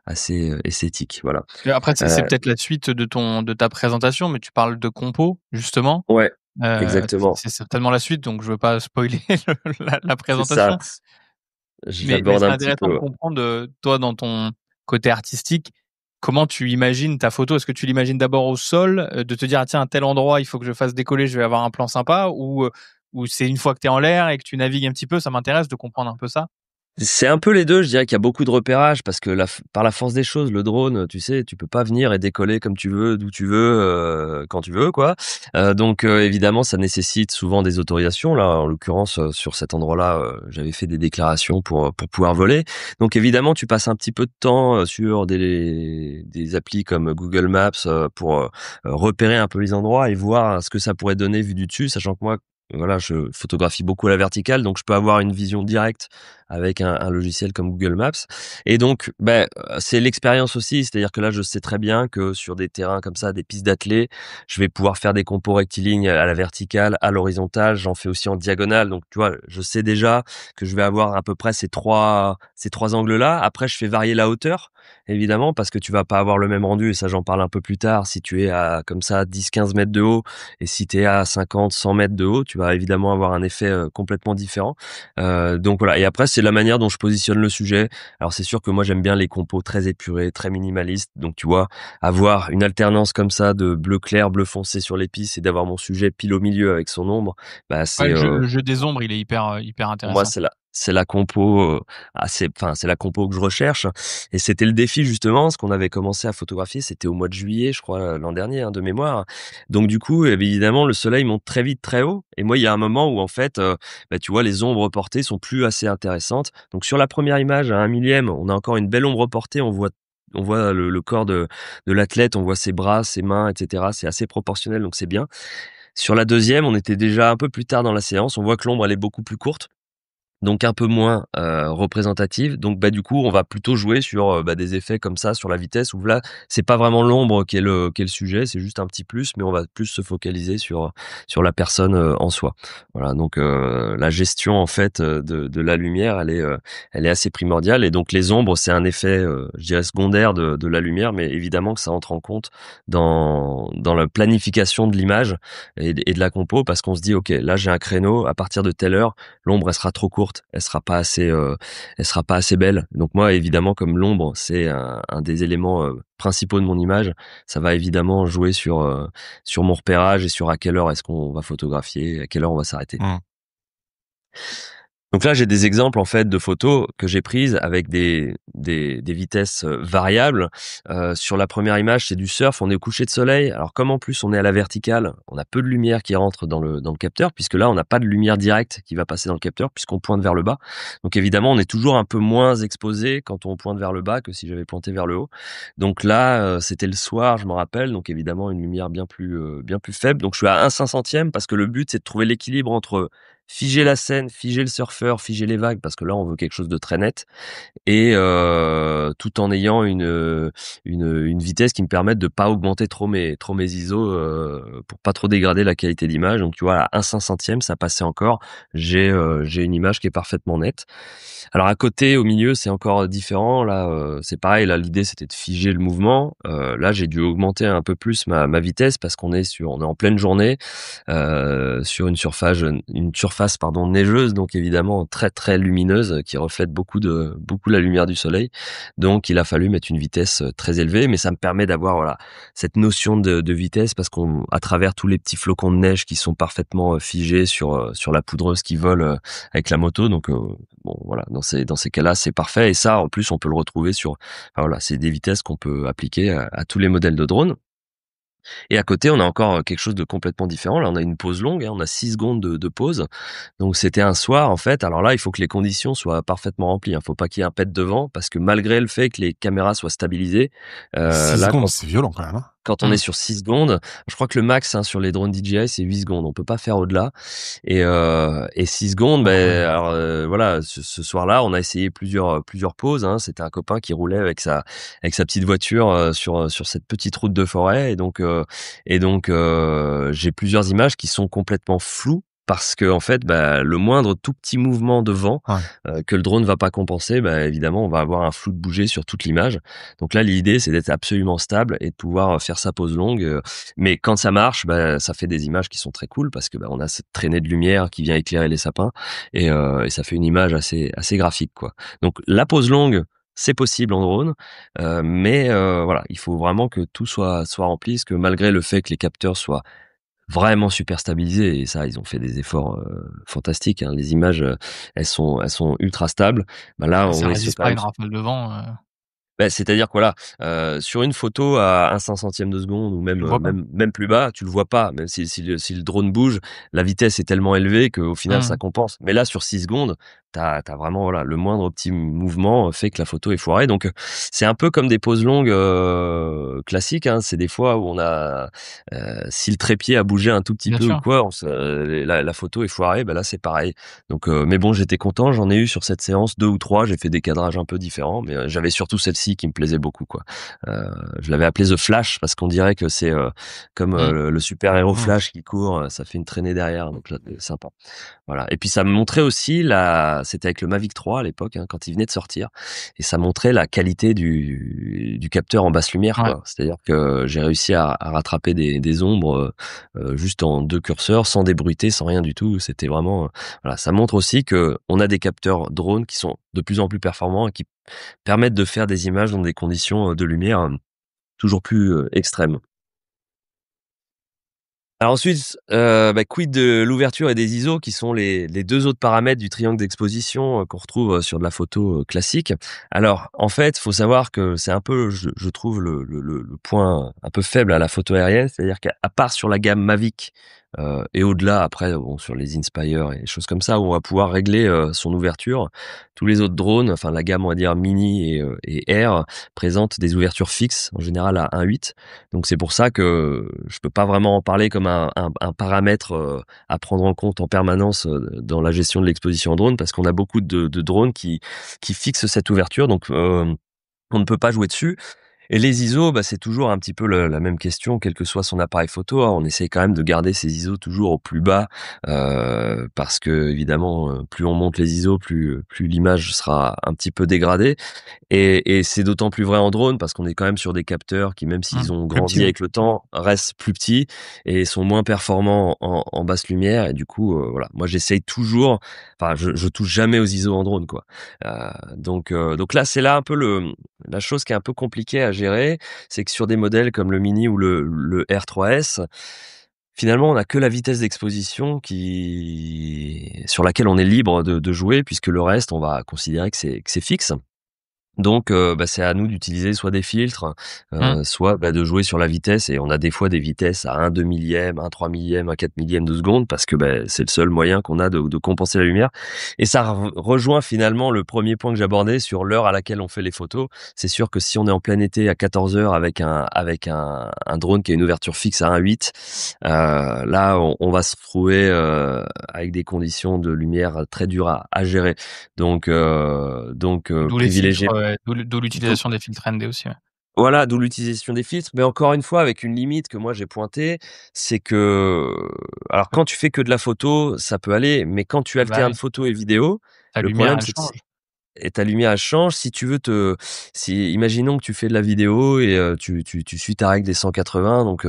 assez esthétique. Voilà. Et après, c'est Euh, peut-être la suite de ta présentation, mais tu parles de compo, justement. ouais, exactement. C'est certainement la suite, donc je veux pas spoiler la C'est ça. présentation. Je Mais l'aborde c'est un petit intéressant peu. de Ouais. comprendre, toi, dans ton côté artistique, comment tu imagines ta photo. Est-ce que tu l'imagines d'abord au sol, de te dire: «Ah tiens, à tel endroit, il faut que je fasse décoller, je vais avoir un plan sympa», ou c'est une fois que tu es en l'air et que tu navigues un petit peu? Ça m'intéresse de comprendre un peu ça. C'est un peu les 2. Je dirais qu'il y a beaucoup de repérage parce que par la force des choses, le drone, tu sais, tu peux pas venir et décoller comme tu veux, d'où tu veux, quand tu veux, quoi. Donc évidemment, ça nécessite souvent des autorisations. Là, en l'occurrence, sur cet endroit-là, j'avais fait des déclarations pour pouvoir voler. Donc évidemment, tu passes un petit peu de temps sur des applis comme Google Maps pour repérer un peu les endroits et voir ce que ça pourrait donner vu du dessus, sachant que moi, voilà, je photographie beaucoup à la verticale, donc je peux avoir une vision directe avec un logiciel comme Google Maps. Et donc, c'est l'expérience aussi, c'est-à-dire que là, je sais très bien que sur des terrains comme ça, des pistes d'athlée, je vais pouvoir faire des compos rectilignes à la verticale, à l'horizontale. J'en fais aussi en diagonale. Donc, tu vois, je sais déjà que je vais avoir à peu près ces trois angles-là. Après, je fais varier la hauteur, évidemment, parce que tu vas pas avoir le même rendu. Et ça, j'en parle un peu plus tard. Si tu es à comme ça 10-15 mètres de haut et si tu es à 50-100 mètres de haut, tu vas évidemment avoir un effet complètement différent. Donc voilà. Et après, c'est la manière dont je positionne le sujet. Alors c'est sûr que moi j'aime bien les compos très épurés, très minimalistes. Donc tu vois, avoir une alternance comme ça de bleu clair, bleu foncé sur l'épice et d'avoir mon sujet pile au milieu avec son ombre, Ouais, c'est le jeu des ombres, il est hyper pour moi, intéressant. c'est la compo c'est la compo que je recherche et c'était le défi justement, ce qu'on avait commencé à photographier, c'était au mois de juillet, je crois, l'an dernier, hein, de mémoire. Donc du coup, évidemment, le soleil monte très vite, très haut et moi, il y a un moment où en fait, tu vois, les ombres portées sont plus assez intéressantes. Donc sur la première image à 1 millième, on a encore une belle ombre portée, on voit le corps de l'athlète, on voit ses bras, ses mains, et cetera. C'est assez proportionnel, donc c'est bien. Sur la deuxième, on était déjà un peu plus tard dans la séance, on voit que l'ombre, elle est beaucoup plus courte donc un peu moins représentative. Donc du coup, on va plutôt jouer sur des effets comme ça sur la vitesse où là, c'est pas vraiment l'ombre qui est le sujet, c'est juste un petit plus, mais on va plus se focaliser sur la personne en soi. Voilà, donc la gestion en fait de la lumière, elle est assez primordiale et donc les ombres, c'est un effet je dirais secondaire de la lumière, mais évidemment que ça entre en compte dans la planification de l'image et de la compo parce qu'on se dit OK, là j'ai un créneau à partir de telle heure, l'ombre elle sera trop courte, elle sera pas assez belle. Donc moi évidemment comme l'ombre c'est un des éléments principaux de mon image, ça va évidemment jouer sur mon repérage et sur à quelle heure est-ce qu'on va photographier, à quelle heure on va s'arrêter. Mmh. Donc là, j'ai des exemples en fait de photos que j'ai prises avec des vitesses variables. Sur la première image, c'est du surf, on est au coucher de soleil. Alors comme en plus on est à la verticale, on a peu de lumière qui rentre dans le capteur, puisque là on n'a pas de lumière directe qui va passer dans le capteur puisqu'on pointe vers le bas. Donc évidemment, on est toujours un peu moins exposé quand on pointe vers le bas que si j'avais pointé vers le haut. Donc là, c'était le soir, je me rappelle. Donc évidemment, une lumière bien plus faible. Donc je suis à 1/500e parce que le but c'est de trouver l'équilibre entre figer la scène, figer le surfeur, figer les vagues, parce que là on veut quelque chose de très net, et tout en ayant une vitesse qui me permette de pas augmenter trop mes ISO pour pas trop dégrader la qualité d'image. Donc tu vois, à 1/500e, ça passait encore. J'ai une image qui est parfaitement nette. Alors à côté, au milieu, c'est encore différent. Là, c'est pareil. Là, l'idée c'était de figer le mouvement. Là, j'ai dû augmenter un peu plus ma vitesse parce qu'on est en pleine journée sur une surface surface neigeuse, donc évidemment très très lumineuse, qui reflète beaucoup la lumière du soleil. Donc il a fallu mettre une vitesse très élevée, mais ça me permet d'avoir cette notion de vitesse, parce qu'on à travers tous les petits flocons de neige qui sont parfaitement figés sur la poudreuse qui vole avec la moto. Donc bon voilà, dans ces cas-là c'est parfait, et ça en plus on peut le retrouver c'est des vitesses qu'on peut appliquer à tous les modèles de drones. Et à côté, on a encore quelque chose de complètement différent. Là, on a une pause longue, on a 6 secondes de pause. Donc, c'était un soir, en fait. Alors là, il faut que les conditions soient parfaitement remplies. Faut pas qu'il y ait un pet devant, parce que malgré le fait que les caméras soient stabilisées, 6 secondes, c'est violent quand même. Quand on est sur 6 secondes, je crois que le max sur les drones DJI, c'est 8 secondes. On peut pas faire au-delà. Et 6 secondes, ce soir-là, on a essayé plusieurs pauses. C'était un copain qui roulait avec sa petite voiture sur cette petite route de forêt. Et donc, j'ai plusieurs images qui sont complètement floues, parce que en fait, le moindre tout petit mouvement de vent que le drone va pas compenser, évidemment, on va avoir un flou de bouger sur toute l'image. Donc là, l'idée, c'est d'être absolument stable et de pouvoir faire sa pause longue. Mais quand ça marche, ça fait des images qui sont très cool, parce que on a cette traînée de lumière qui vient éclairer les sapins, et ça fait une image assez graphique, quoi. Donc la pause longue, c'est possible en drone, mais voilà, il faut vraiment que tout soit rempli, parce que malgré le fait que les capteurs soient vraiment super stabilisés, et ça ils ont fait des efforts fantastiques, les images elles sont ultra stables, là Ça on essaie résiste quand pas à même. une rafale de vent. C'est-à-dire que sur une photo à 1/500 de seconde, ou Tu le vois pas. même plus bas, tu le vois pas. Même si le drone bouge, la vitesse est tellement élevée qu'au final ça compense. Mais là, sur 6 secondes, t'as vraiment le moindre petit mouvement fait que la photo est foirée. Donc c'est un peu comme des pauses longues classiques. C'est des fois où on a si le trépied a bougé un tout petit Bien peu ou sûr. quoi, la photo est foirée. Là c'est pareil. Donc mais bon, j'étais content. J'en ai eu sur cette séance 2 ou 3. J'ai fait des cadrages un peu différents, mais j'avais surtout celle-ci qui me plaisait beaucoup, quoi. Je l'avais appelé The Flash, parce qu'on dirait que c'est comme le super-héros Flash qui court, ça fait une traînée derrière, donc là, c'est sympa. Voilà. Et puis ça me montrait aussi c'était avec le Mavic 3 à l'époque, quand il venait de sortir, et ça montrait la qualité du capteur en basse lumière, quoi. C'est-à-dire que j'ai réussi à rattraper des ombres juste en 2 curseurs, sans débruiter, sans rien du tout. C'était vraiment voilà, ça montre aussi que on a des capteurs drones qui sont de plus en plus performants et qui permettent de faire des images dans des conditions de lumière toujours plus extrêmes. Alors ensuite, quid de l'ouverture et des ISO, qui sont les 2 autres paramètres du triangle d'exposition qu'on retrouve sur de la photo classique. Alors en fait, faut savoir que c'est un peu, je trouve, le point un peu faible à la photo aérienne, c'est-à-dire qu'à part sur la gamme Mavic et au-delà, après sur les Inspire et les choses comme ça, où on va pouvoir régler son ouverture, tous les autres drones, enfin la gamme on va dire Mini et Air, présentent des ouvertures fixes, en général à 1.8. Donc c'est pour ça que je peux pas vraiment en parler comme un paramètre à prendre en compte en permanence dans la gestion de l'exposition en drone, parce qu'on a beaucoup de drones qui fixent cette ouverture, donc on ne peut pas jouer dessus. Et les ISO, c'est toujours un petit peu la même question, quel que soit son appareil photo. On essaie quand même de garder ces ISO toujours au plus bas, parce que évidemment, plus on monte les ISO, plus l'image sera un petit peu dégradée. Et c'est d'autant plus vrai en drone, parce qu'on est quand même sur des capteurs qui, même s'ils ont grandi avec le temps, restent plus petits et sont moins performants en basse lumière. Et du coup, voilà, moi j'essaye toujours. Enfin, je touche jamais aux ISO en drone, quoi. Donc là, c'est là un peu la chose qui est un peu compliquée à gérer, c'est que sur des modèles comme le Mini ou le R3S, finalement, on n'a que la vitesse d'exposition sur laquelle on est libre de jouer, puisque le reste, on va considérer que c'est fixe. Donc c'est à nous d'utiliser soit des filtres, soit de jouer sur la vitesse, et on a des fois des vitesses à 1/2 millième, 1/3 millième, 1/4 millième de seconde, parce que c'est le seul moyen qu'on a de compenser la lumière. Et ça rejoint finalement le premier point que j'abordais sur l'heure à laquelle on fait les photos. C'est sûr que si on est en plein été à 14 heures avec un drone qui a une ouverture fixe à 1.8, là on va se retrouver avec des conditions de lumière très dures à gérer. Donc privilégier. D'où l'utilisation des filtres ND aussi. Voilà, d'où l'utilisation des filtres, mais encore une fois avec une limite que moi j'ai pointée, c'est que alors quand tu fais que de la photo, ça peut aller, mais quand tu alternes photo et vidéo, Ta le lumière, problème elle c'est que change. et ta lumière elle change. Si imaginons que tu fais de la vidéo et tu suis ta règle des 180, donc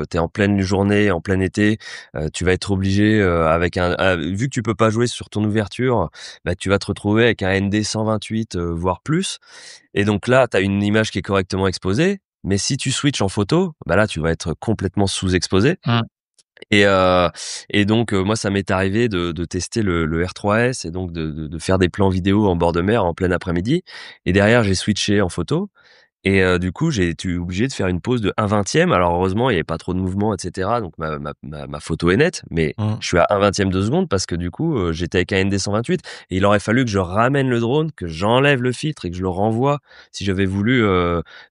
t'es en pleine journée, en plein été, tu vas être obligé avec vu que tu peux pas jouer sur ton ouverture, bah tu vas te retrouver avec un ND 128 voire plus. Et donc là, tu as une image qui est correctement exposée, mais si tu switches en photo, bah là tu vas être complètement sous-exposé. Et, euh, et donc moi ça m'est arrivé de tester le R3S et donc de faire des plans vidéo en bord de mer en plein après-midi. Et derrière j'ai switché en photo. Et du coup, j'ai été obligé de faire une pause de 1/20. Alors heureusement, il y avait pas trop de mouvement, etc. Donc ma photo est nette, mais Mmh. je suis à 1/20 de seconde parce que du coup, j'étais avec un ND 128 et il aurait fallu que je ramène le drone, que j'enlève le filtre et que je le renvoie si j'avais voulu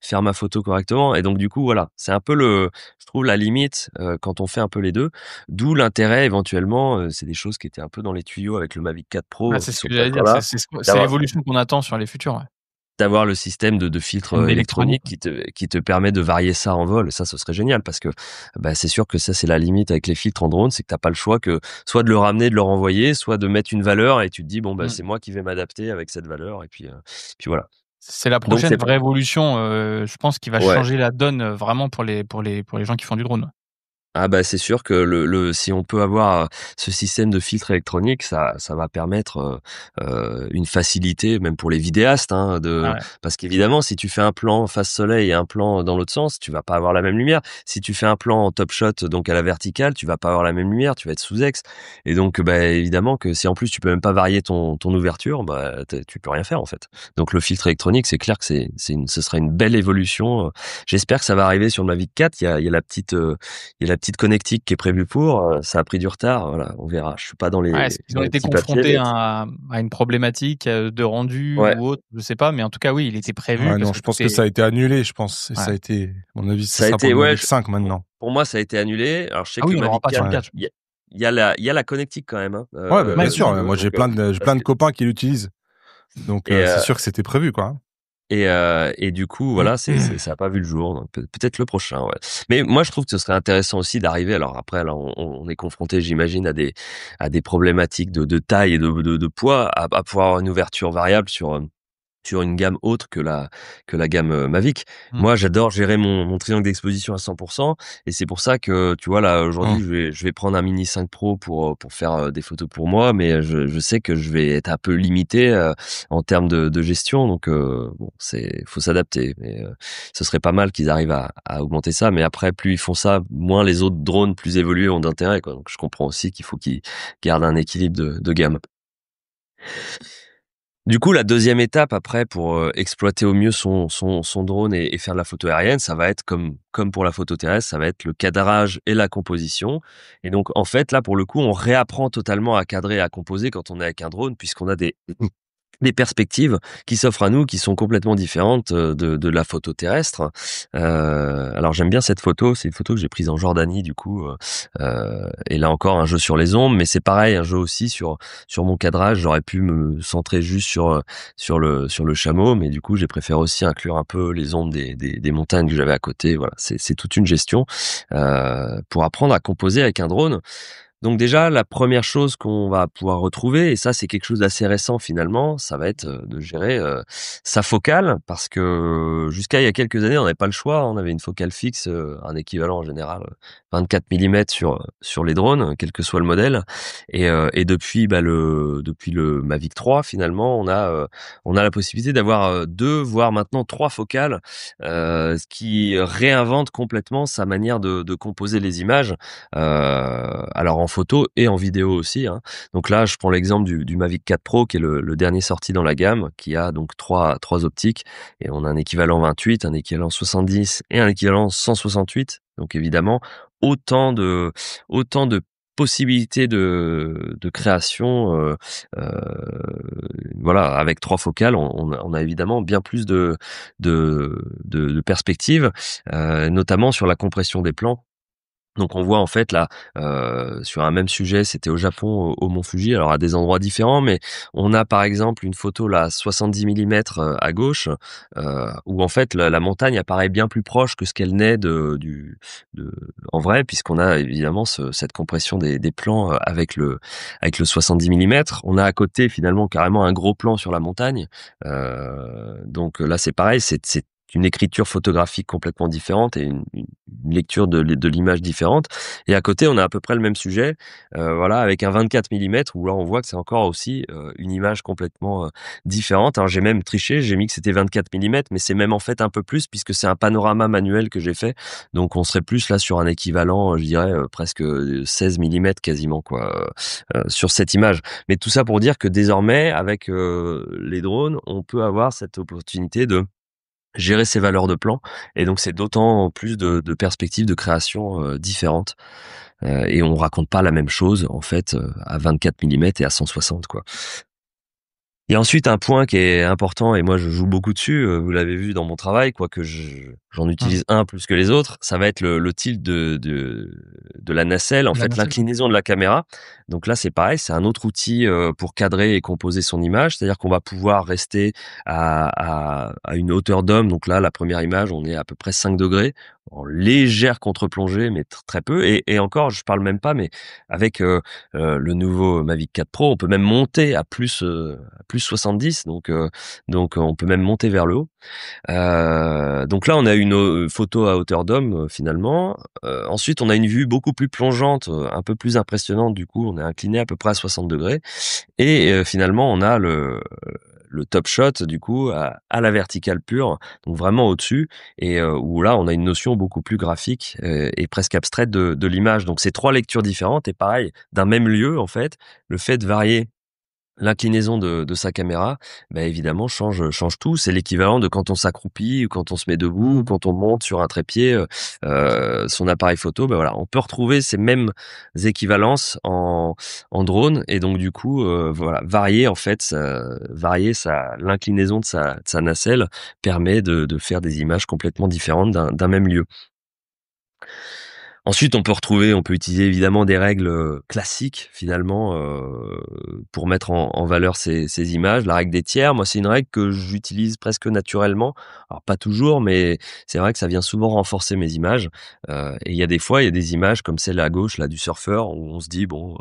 faire ma photo correctement. Et donc du coup, voilà, c'est un peu je trouve la limite quand on fait un peu les deux. D'où l'intérêt éventuellement, c'est des choses qui étaient un peu dans les tuyaux avec le Mavic 4 Pro, C'est qui ce sont que pas j'allais encore dire. là. C'est l'évolution qu'on attend sur les futurs. D'avoir le système de filtre Même d'électronique. électronique qui te permet de varier ça en vol. Ça, ce serait génial parce que bah, c'est sûr que ça, c'est la limite avec les filtres en drone, c'est que t'as pas le choix que soit de le ramener, de le renvoyer, soit de mettre une valeur et tu te dis, bon, bah, c'est moi qui vais m'adapter avec cette valeur et puis voilà. C'est la Donc, prochaine vraie évolution, je pense, qui va ouais. changer la donne vraiment pour les gens qui font du drone. Ah bah c'est sûr que si on peut avoir ce système de filtre électronique, ça va permettre une facilité même pour les vidéastes hein, Ouais. parce qu'évidemment si tu fais un plan face soleil et un plan dans l'autre sens, tu vas pas avoir la même lumière. Si tu fais un plan en top shot donc à la verticale, tu vas pas avoir la même lumière, tu vas être sous ex. Et donc bah évidemment que si en plus tu peux même pas varier ton ouverture, bah tu peux rien faire en fait. Donc le filtre électronique, c'est clair que ce sera une belle évolution. J'espère que ça va arriver sur le Mavic 4, il y a la petite petite connectique qui est prévue pour, ça a pris du retard, voilà, on verra. Je suis pas Est-ce qu'ils dans ont les été petits papiers, confrontés mais à une problématique de rendu ouais, ou autre? Je sais pas, mais en tout cas, oui, il était prévu Ouais, parce non, que je tout pense que est ça a été annulé, je pense. Et ouais. ça a été, à mon avis, c'est ça a ça pour été le ouais, Mavic 5 maintenant. pour moi, ça a été annulé. Alors je sais Ah que oui, le on l'aura Mavic pas sur 4, le Ouais. 4. il y a la connectique quand même, hein, Ouais, bah, bien Ouais, si sûr. tu veux, Moi, donc j'ai parce plein que de copains qui l'utilisent. Donc, et c'est heu sûr que c'était prévu, quoi. et du coup, voilà, ça a pas vu le jour. Donc peut-être le prochain, ouais. Mais moi, je trouve que ce serait intéressant aussi d'arriver. Alors après, là, on est confronté, j'imagine, à des problématiques de taille et de poids, à pouvoir avoir une ouverture variable sur une gamme autre que la gamme Mavic. Mmh. Moi, j'adore gérer mon triangle d'exposition à 100% et c'est pour ça que tu vois là aujourd'hui, Mmh. je vais prendre un Mini 5 Pro pour faire des photos pour moi, mais je sais que je vais être un peu limité en termes de gestion, donc bon, faut s'adapter. Mais ce serait pas mal qu'ils arrivent à augmenter ça, mais après plus ils font ça, moins les autres drones plus évolués ont d'intérêt, quoi. Donc je comprends aussi qu'il faut qu'ils gardent un équilibre de gamme. Du coup, la deuxième étape après pour exploiter au mieux son drone et faire de la photo aérienne, ça va être comme pour la photo terrestre, ça va être le cadrage et la composition. Et donc, en fait, là, pour le coup, on réapprend totalement à cadrer et à composer quand on est avec un drone, puisqu'on a des perspectives qui s'offrent à nous, qui sont complètement différentes de la photo terrestre. Alors j'aime bien cette photo, c'est une photo que j'ai prise en Jordanie du coup, et là encore un jeu sur les ombres, mais c'est pareil, un jeu aussi sur mon cadrage. J'aurais pu me centrer juste sur le chameau, mais du coup j'ai préféré aussi inclure un peu les ombres des montagnes que j'avais à côté. Voilà, c'est toute une gestion pour apprendre à composer avec un drone. Donc déjà, la première chose qu'on va pouvoir retrouver, et ça c'est quelque chose d'assez récent finalement, ça va être de gérer sa focale, parce que jusqu'à il y a quelques années, on n'avait pas le choix, on avait une focale fixe, un équivalent en général 24 mm sur les drones, quel que soit le modèle, et depuis depuis le Mavic 3 finalement, on a la possibilité d'avoir deux, voire maintenant trois focales, ce qui réinvente complètement sa manière de composer les images. Alors en photo et en vidéo aussi, hein. Donc là, je prends l'exemple du Mavic 4 Pro, qui est le dernier sorti dans la gamme, qui a donc trois optiques, et on a un équivalent 28, un équivalent 70 et un équivalent 168. Donc évidemment, autant de possibilités de création, voilà, avec trois focales, on a évidemment bien plus de perspectives, notamment sur la compression des plans. Donc on voit en fait là, sur un même sujet, c'était au Japon, au mont Fuji, alors à des endroits différents, mais on a par exemple une photo là 70 millimètres à gauche, où en fait la montagne apparaît bien plus proche que ce qu'elle n'est de en vrai, puisqu'on a évidemment cette compression des plans avec le 70 millimètres. On a à côté finalement carrément un gros plan sur la montagne, donc là c'est pareil, c'est une écriture photographique complètement différente et une lecture de l'image différente. Et à côté, on a à peu près le même sujet, voilà, avec un 24 millimètres où là, on voit que c'est encore aussi une image complètement différente. Alors j'ai même triché, j'ai mis que c'était 24 millimètres, mais c'est même en fait un peu plus puisque c'est un panorama manuel que j'ai fait. Donc on serait plus là sur un équivalent, je dirais presque 16 millimètres quasiment quoi, sur cette image. Mais tout ça pour dire que désormais, avec les drones, on peut avoir cette opportunité de gérer ses valeurs de plan et donc c'est d'autant plus de perspectives de création différentes et on raconte pas la même chose en fait à 24 millimètres et à 160 quoi. Il y a ensuite un point qui est important et moi je joue beaucoup dessus, vous l'avez vu dans mon travail, quoique j'en Mmh. utilise un plus que les autres, ça va être le tilt de la nacelle, en La fait nacelle. l'inclinaison de la caméra. Donc là c'est pareil, c'est un autre outil pour cadrer et composer son image, c'est-à-dire qu'on va pouvoir rester à une hauteur d'homme, donc là la première image on est à peu près 5 degrés, en légère contre-plongée mais très peu et encore je parle même pas mais avec le nouveau Mavic 4 Pro on peut même monter à plus 70, donc on peut même monter vers le haut. Donc là, on a une photo à hauteur d'homme finalement. Ensuite, on a une vue beaucoup plus plongeante, un peu plus impressionnante. Du coup, on est incliné à peu près à 60 degrés. Et finalement, on a le top shot du coup à la verticale pure, donc vraiment au-dessus, et où là, on a une notion beaucoup plus graphique et presque abstraite de l'image. Donc c'est trois lectures différentes et pareil, d'un même lieu en fait, le fait de varier l'inclinaison de sa caméra, bah, évidemment change tout. C'est l'équivalent de quand on s'accroupit ou quand on se met debout ou quand on monte sur un trépied son appareil photo. Bah, voilà, on peut retrouver ces mêmes équivalences en drone et donc du coup voilà varier en fait l'inclinaison de sa nacelle permet de faire des images complètement différentes d'un même lieu. Ensuite, on peut utiliser évidemment des règles classiques finalement pour mettre en valeur ces images. La règle des tiers, moi, c'est une règle que j'utilise presque naturellement. Alors pas toujours, mais c'est vrai que ça vient souvent renforcer mes images. Et il y a des fois, il y a des images comme celle à gauche là du surfeur où on se dit bon,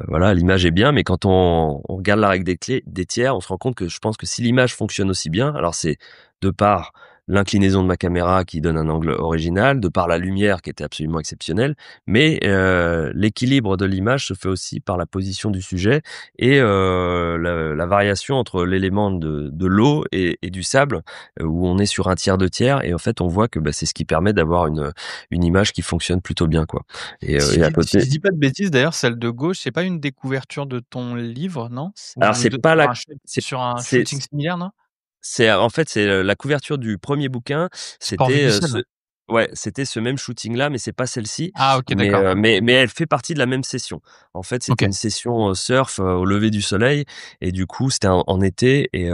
voilà, l'image est bien, mais quand on regarde la règle des tiers, on se rend compte que je pense que si l'image fonctionne aussi bien, alors c'est de par l'inclinaison de ma caméra qui donne un angle original, de par la lumière qui était absolument exceptionnelle, mais l'équilibre de l'image se fait aussi par la position du sujet et la variation entre l'élément de l'eau et du sable, où on est sur un tiers de tiers et en fait on voit que bah, c'est ce qui permet d'avoir une image qui fonctionne plutôt bien quoi. Et à Si je côté, dis pas de bêtises, d'ailleurs, celle de gauche, c'est pas une des couvertures de ton livre, non? alors Ou de c'est sur un c'est shooting similaire, non? C'est en fait, c'est, la couverture du premier bouquin, Sport vue c'était, du ciel? c'était ce même shooting-là, mais c'est pas celle-ci, Ah OK, d'accord. mais elle fait partie de la même session. En fait, c'était OK. une session, surf, au lever du soleil et du coup, c'était en été et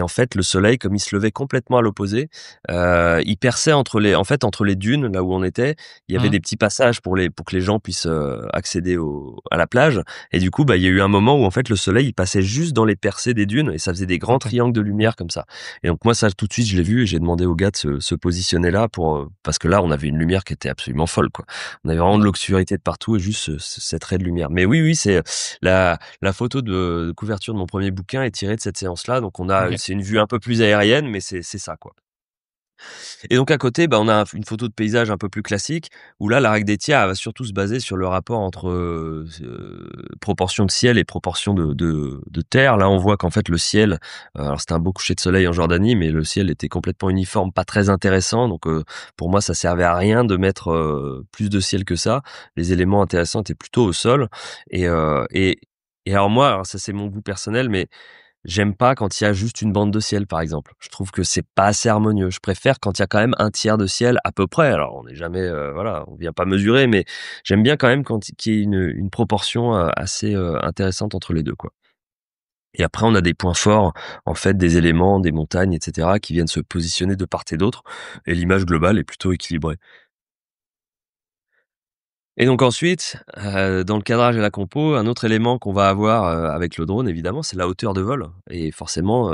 en fait, le soleil, comme il se levait complètement à l'opposé, il perçait entre les dunes, là où on était, il y avait Mmh. des petits passages pour que les gens puissent, accéder à la plage et du coup, bah, il y a eu un moment où en fait, le soleil, il passait juste dans les percées des dunes et ça faisait des grands OK. triangles de lumière comme ça. Et donc moi ça tout de suite je l'ai vu et j'ai demandé au gars de se positionner là pour parce que là on avait une lumière qui était absolument folle quoi. On avait vraiment de OK. l'obscurité de partout et juste cette raie de lumière. Mais oui c'est la photo de couverture de mon premier bouquin est tirée de cette séance là donc OK. c'est une vue un peu plus aérienne mais c'est ça quoi. Et donc à côté, bah, on a une photo de paysage un peu plus classique, où là, la règle des tiers, elle va surtout se baser sur le rapport entre proportion de ciel et proportion de terre. Là, on voit qu'en fait le ciel, alors c'était un beau coucher de soleil en Jordanie, mais le ciel était complètement uniforme, pas très intéressant. Donc pour moi, ça servait à rien de mettre plus de ciel que ça. Les éléments intéressants étaient plutôt au sol. Et, euh, et, et alors moi, alors ça c'est mon goût personnel, mais j'aime pas quand il y a juste une bande de ciel, par exemple. Je trouve que c'est pas assez harmonieux. Je préfère quand il y a quand même un tiers de ciel à peu près. Alors on n'est jamais, voilà, on vient pas mesurer, mais j'aime bien quand même qu'il y ait une proportion assez intéressante entre les deux, quoi. Et après, on a des points forts, en fait, des éléments, des montagnes, etc., qui viennent se positionner de part et d'autre. Et l'image globale est plutôt équilibrée. Et donc ensuite, dans le cadrage et la compo, un autre élément qu'on va avoir avec le drone, évidemment, c'est la hauteur de vol. Et forcément,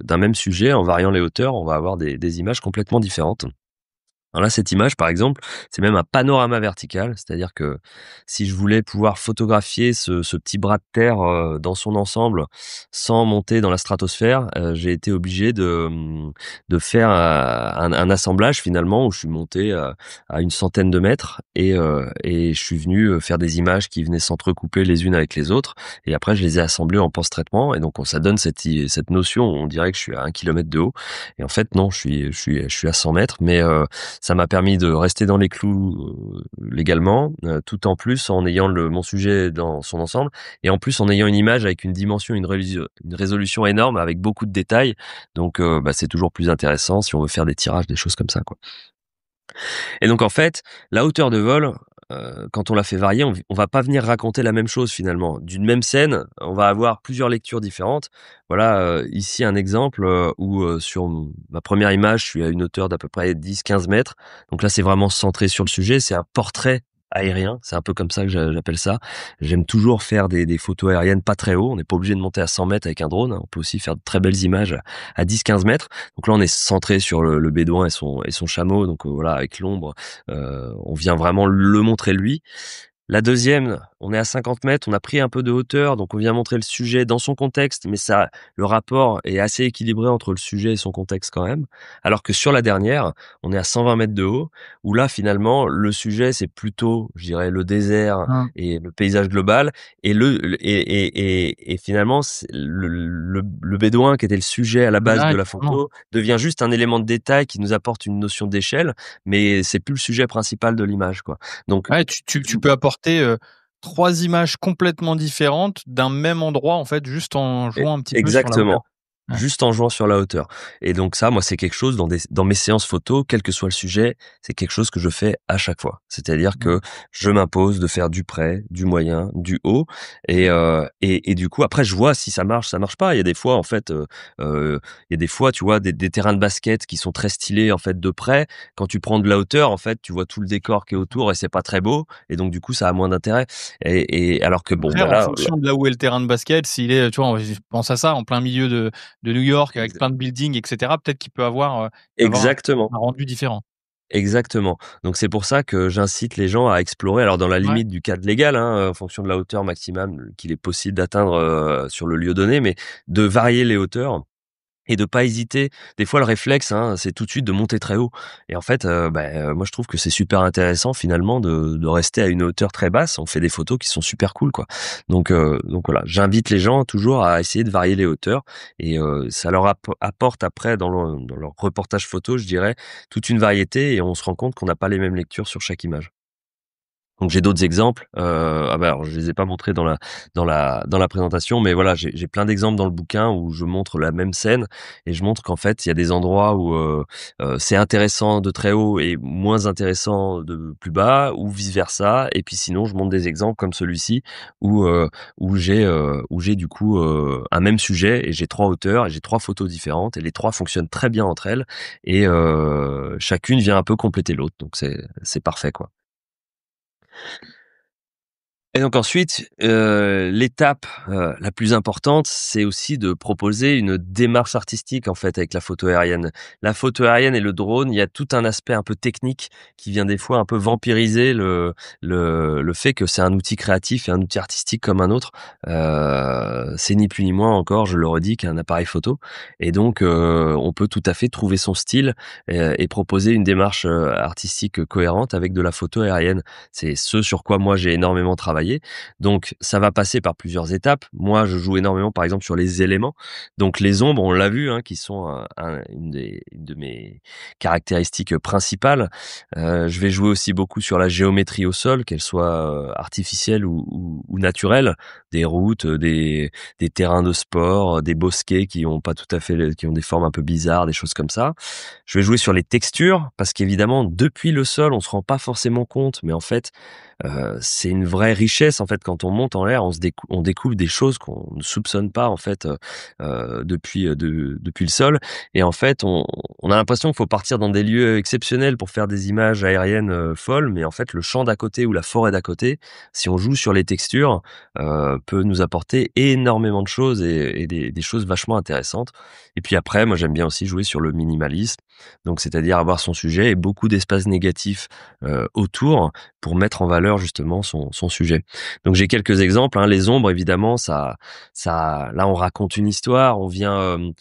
d'un même sujet, en variant les hauteurs, on va avoir des images complètement différentes. Alors là, cette image, par exemple, c'est même un panorama vertical, c'est-à-dire que si je voulais pouvoir photographier ce petit bras de terre dans son ensemble sans monter dans la stratosphère, j'ai été obligé de faire un assemblage finalement où je suis monté à une centaine de mètres et je suis venu faire des images qui venaient s'entrecouper les unes avec les autres et après je les ai assemblées en post-traitement et donc ça donne cette notion, on dirait que je suis à 1 kilomètre de haut et en fait non, je suis à 100 mètres, mais ça m'a permis de rester dans les clous légalement, tout en plus en ayant mon sujet dans son ensemble et en plus en ayant une image avec une dimension, une résolution énorme avec beaucoup de détails. Donc c'est toujours plus intéressant si on veut faire des tirages, des choses comme ça, quoi. Et donc en fait, la hauteur de vol, quand on la fait varier, on va pas venir raconter la même chose finalement. D'une même scène, on va avoir plusieurs lectures différentes. Voilà, ici un exemple où sur ma première image, je suis à une hauteur d'à peu près 10-15 mètres. Donc là, c'est vraiment centré sur le sujet. C'est un portrait aérien. C'est un peu comme ça que j'appelle ça. J'aime toujours faire des photos aériennes pas très haut. On n'est pas obligé de monter à 100 mètres avec un drone. On peut aussi faire de très belles images à 10-15 mètres. Donc là, on est centré sur le bédouin et son chameau. Donc voilà, avec l'ombre, on vient vraiment le montrer lui. La deuxième, on est à 50 mètres, on a pris un peu de hauteur, donc on vient montrer le sujet dans son contexte, mais le rapport est assez équilibré entre le sujet et son contexte quand même. Alors que sur la dernière, on est à 120 mètres de haut, où là, finalement, le sujet, c'est plutôt, je dirais, le désert Hein. et le paysage global, et finalement, le bédouin qui était le sujet à la base Voilà, de la exactement. photo devient juste un élément de détail qui nous apporte une notion d'échelle, mais c'est plus le sujet principal de l'image, quoi. Donc, Ouais, tu peux apporter 3 images complètement différentes d'un même endroit, en fait, juste en jouant un petit peu sur la hauteur. exactement. Ouais. Juste en jouant sur la hauteur. Et donc ça, moi, c'est quelque chose dans mes séances photos, quel que soit le sujet, c'est quelque chose que je fais à chaque fois. C'est-à-dire que je m'impose de faire du près, du moyen, du haut, et du coup, après, je vois si ça marche pas. Il y a des fois, en fait, il y a des fois, tu vois, des terrains de basket qui sont très stylés, en fait, de près. Quand tu prends de la hauteur, en fait, tu vois tout le décor qui est autour et c'est pas très beau. Et donc, du coup, ça a moins d'intérêt. Et alors que bon, Après, bah en là, fonction de là où est le terrain de basket, s'il est, tu vois, je pense à ça, en plein milieu de New York avec plein de buildings, et cetera, peut-être qu'il peut avoir exactement. un rendu différent. Exactement. Donc c'est pour ça que j'incite les gens à explorer, alors dans la Ouais. limite du cadre légal, hein, en fonction de la hauteur maximum qu'il est possible d'atteindre sur le lieu donné, mais de varier les hauteurs et de pas hésiter. Des fois, le réflexe, hein, c'est tout de suite de monter très haut. Et en fait, moi, je trouve que c'est super intéressant finalement de rester à une hauteur très basse. On fait des photos qui sont super cool, quoi. Donc voilà, j'invite les gens toujours à essayer de varier les hauteurs et ça leur apporte après dans leur reportage photo, je dirais, toute une variété et on se rend compte qu'on n'a pas les mêmes lectures sur chaque image. Donc j'ai d'autres exemples. Alors je les ai pas montrés dans la présentation, mais voilà, j'ai plein d'exemples dans le bouquin où je montre la même scène et je montre qu'en fait il y a des endroits où c'est intéressant de très haut et moins intéressant de plus bas, ou vice versa. Et puis sinon je montre des exemples comme celui-ci où où j'ai du coup un même sujet et j'ai 3 hauteurs et j'ai 3 photos différentes et les 3 fonctionnent très bien entre elles et chacune vient un peu compléter l'autre. Donc c'est parfait, quoi. Et donc ensuite, l'étape, la plus importante, c'est aussi de proposer une démarche artistique, en fait, avec la photo aérienne. La photo aérienne et le drone, il y a tout un aspect un peu technique qui vient des fois un peu vampiriser le fait que c'est un outil créatif et un outil artistique comme un autre. C'est ni plus ni moins encore, je le redis, qu'un appareil photo et donc on peut tout à fait trouver son style et proposer une démarche, artistique cohérente avec de la photo aérienne. C'est ce sur quoi moi j'ai énormément travaillé. Donc ça va passer par plusieurs étapes. Moi, je joue énormément, par exemple, sur les éléments. Donc les ombres, on l'a vu, hein, qui sont une de mes caractéristiques principales. Je vais jouer aussi beaucoup sur la géométrie au sol, qu'elle soit artificielle ou naturelle, des routes, des terrains de sport, des bosquets qui ont pas tout à fait, qui ont des formes un peu bizarres, des choses comme ça. Je vais jouer sur les textures parce qu'évidemment, depuis le sol, on se rend pas forcément compte, mais en fait, c'est une vraie richesse richesse en fait quand on monte en l'air, on découvre des choses qu'on ne soupçonne pas en fait depuis le sol. Et en fait, on a l'impression qu'il faut partir dans des lieux exceptionnels pour faire des images aériennes folles, mais en fait, le champ d'à côté ou la forêt d'à côté, si on joue sur les textures, peut nous apporter énormément de choses et des choses vachement intéressantes. Et puis après, moi, j'aime bien aussi jouer sur le minimalisme, donc c'est-à-dire avoir son sujet et beaucoup d'espace négatif autour pour mettre en valeur justement son sujet. Donc j'ai quelques exemples. Les ombres, évidemment, ça, là, on raconte une histoire, on vient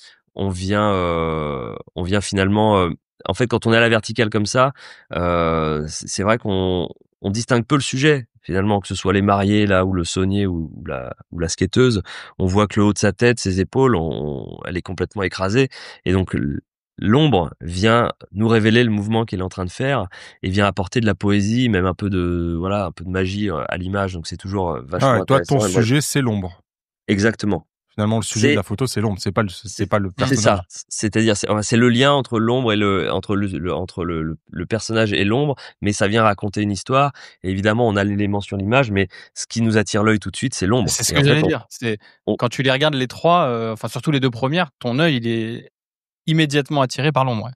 finalement. En fait, quand on est à la verticale comme ça, c'est vrai qu'on distingue peu le sujet. Finalement, que ce soit les mariés là ou le saunier ou la skateuse, on voit que le haut de sa tête, ses épaules, elle est complètement écrasée. Et donc l'ombre vient nous révéler le mouvement qu'il est en train de faire et vient apporter de la poésie, même un peu de magie à l'image. Donc c'est toujours vachement intéressant. Toi, ton sujet, c'est l'ombre. Exactement. Finalement, le sujet de la photo, c'est l'ombre, c'est pas le personnage. C'est ça. C'est-à-dire, c'est le lien entre l'ombre et entre le personnage et l'ombre, mais ça vient raconter une histoire. Et évidemment, on a l'élément sur l'image, mais ce qui nous attire l'œil tout de suite, c'est l'ombre. C'est ce que j'allais dire. Quand tu les regardes les trois, enfin surtout les deux premières, ton œil il est immédiatement attiré par l'ombre. Ouais.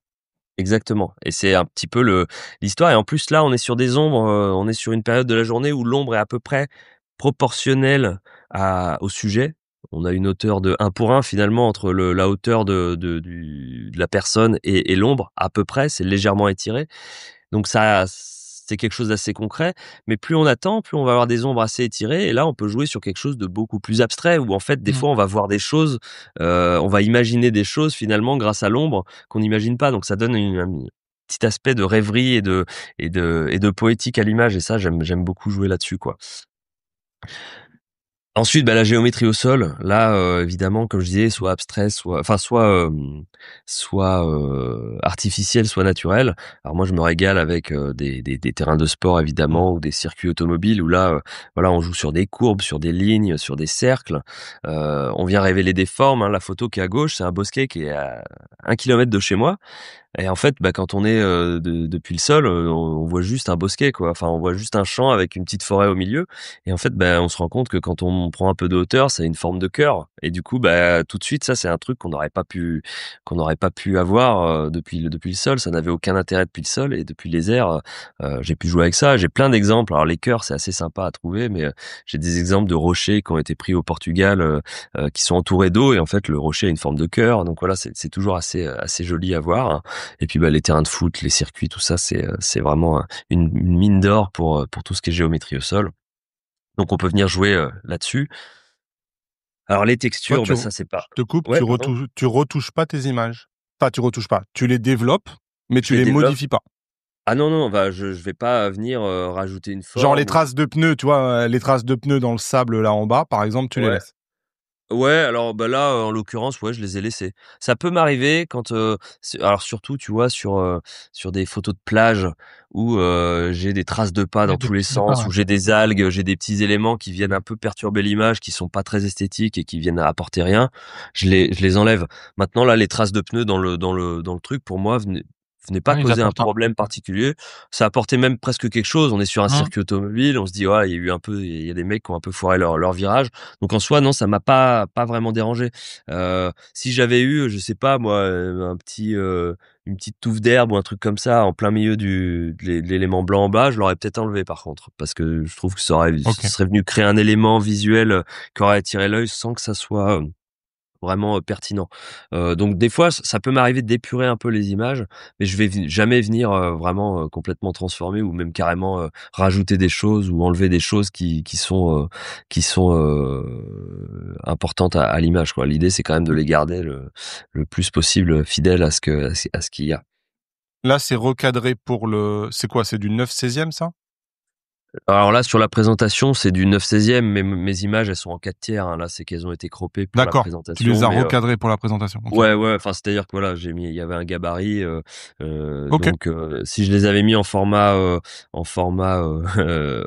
Exactement. Et c'est un petit peu l'histoire. Et en plus, là, on est sur des ombres, on est sur une période de la journée où l'ombre est à peu près proportionnelle au sujet. On a une hauteur de 1 pour 1 finalement entre la hauteur de la personne et l'ombre à peu près, c'est légèrement étiré. Donc ça, c'est quelque chose d'assez concret, mais plus on attend, plus on va avoir des ombres assez étirées et là on peut jouer sur quelque chose de beaucoup plus abstrait où en fait des fois on va voir des choses, on va imaginer des choses finalement grâce à l'ombre qu'on n'imagine pas. Donc ça donne un petit aspect de rêverie et de poétique à l'image et ça j'aime beaucoup jouer là-dessus quoi. Ensuite, la géométrie au sol, là, évidemment, comme je disais, soit abstrait, soit artificielle, soit naturelle. Alors moi, je me régale avec des terrains de sport, évidemment, ou des circuits automobiles où là, voilà, on joue sur des courbes, sur des lignes, sur des cercles. On vient révéler des formes. La photo qui est à gauche, c'est un bosquet qui est à 1 kilomètre de chez moi. Et en fait, quand on est depuis le sol, on voit juste un bosquet, quoi. Enfin, on voit juste un champ avec une petite forêt au milieu. Et en fait, on se rend compte que quand on prend un peu de hauteur, ça a une forme de cœur. Et du coup, tout de suite, ça, c'est un truc qu'on n'aurait pas pu avoir depuis le sol. Ça n'avait aucun intérêt depuis le sol. Et depuis les airs, j'ai pu jouer avec ça. J'ai plein d'exemples. Alors, les cœurs, c'est assez sympa à trouver, mais j'ai des exemples de rochers qui ont été pris au Portugal, qui sont entourés d'eau. Et en fait, le rocher a une forme de cœur. Donc voilà, c'est toujours assez joli à voir, hein. Et puis les terrains de foot, les circuits, tout ça, c'est vraiment une mine d'or pour tout ce qui est géométrie au sol. Donc on peut venir jouer là-dessus. Alors les textures, toi, ça c'est pas. Je te coupe, ouais, tu retouches pas tes images. Enfin, tu retouches pas. Tu les développes, mais tu les modifies pas. Ah non, je vais pas venir rajouter une forme. Genre les traces de pneus, tu vois, les traces de pneus dans le sable là en bas, par exemple, tu les laisses. Ouais, alors là, en l'occurrence, ouais, je les ai laissés. Ça peut m'arriver quand, alors surtout, tu vois, sur des photos de plage où j'ai des traces de pas dans tous les sens, où j'ai des algues, j'ai des petits éléments qui viennent un peu perturber l'image, qui sont pas très esthétiques et qui viennent à apporter rien. Je les enlève. Maintenant, là, les traces de pneus dans le truc, pour moi, venait pas causer un problème particulier. Ça apportait même presque quelque chose. On est sur un circuit automobile. On se dit, il y a des mecs qui ont un peu foiré leur virage. Donc, en soi, non, ça m'a pas vraiment dérangé. Si j'avais eu, je sais pas, moi, une petite touffe d'herbe ou un truc comme ça en plein milieu de l'élément blanc en bas, je l'aurais peut-être enlevé par contre. Parce que je trouve que ça serait venu créer un élément visuel qui aurait attiré l'œil sans que ça soit vraiment pertinent. Donc des fois ça peut m'arriver d'épurer un peu les images, mais je vais jamais venir vraiment complètement transformer ou même carrément rajouter des choses ou enlever des choses qui sont importantes à l'image, quoi. L'idée c'est quand même de les garder le plus possible fidèles à ce qu'il y a. Là c'est recadré pour c'est quoi, c'est du 9/16e ça? Alors là, sur la présentation, c'est du 9/16e, mais mes images, elles sont en 4/3, hein. Là, c'est qu'elles ont été croppées pour la présentation. Tu les as recadrées pour la présentation. Okay. Ouais. Enfin, c'est-à-dire que voilà, il y avait un gabarit. Donc, si je les avais mis en format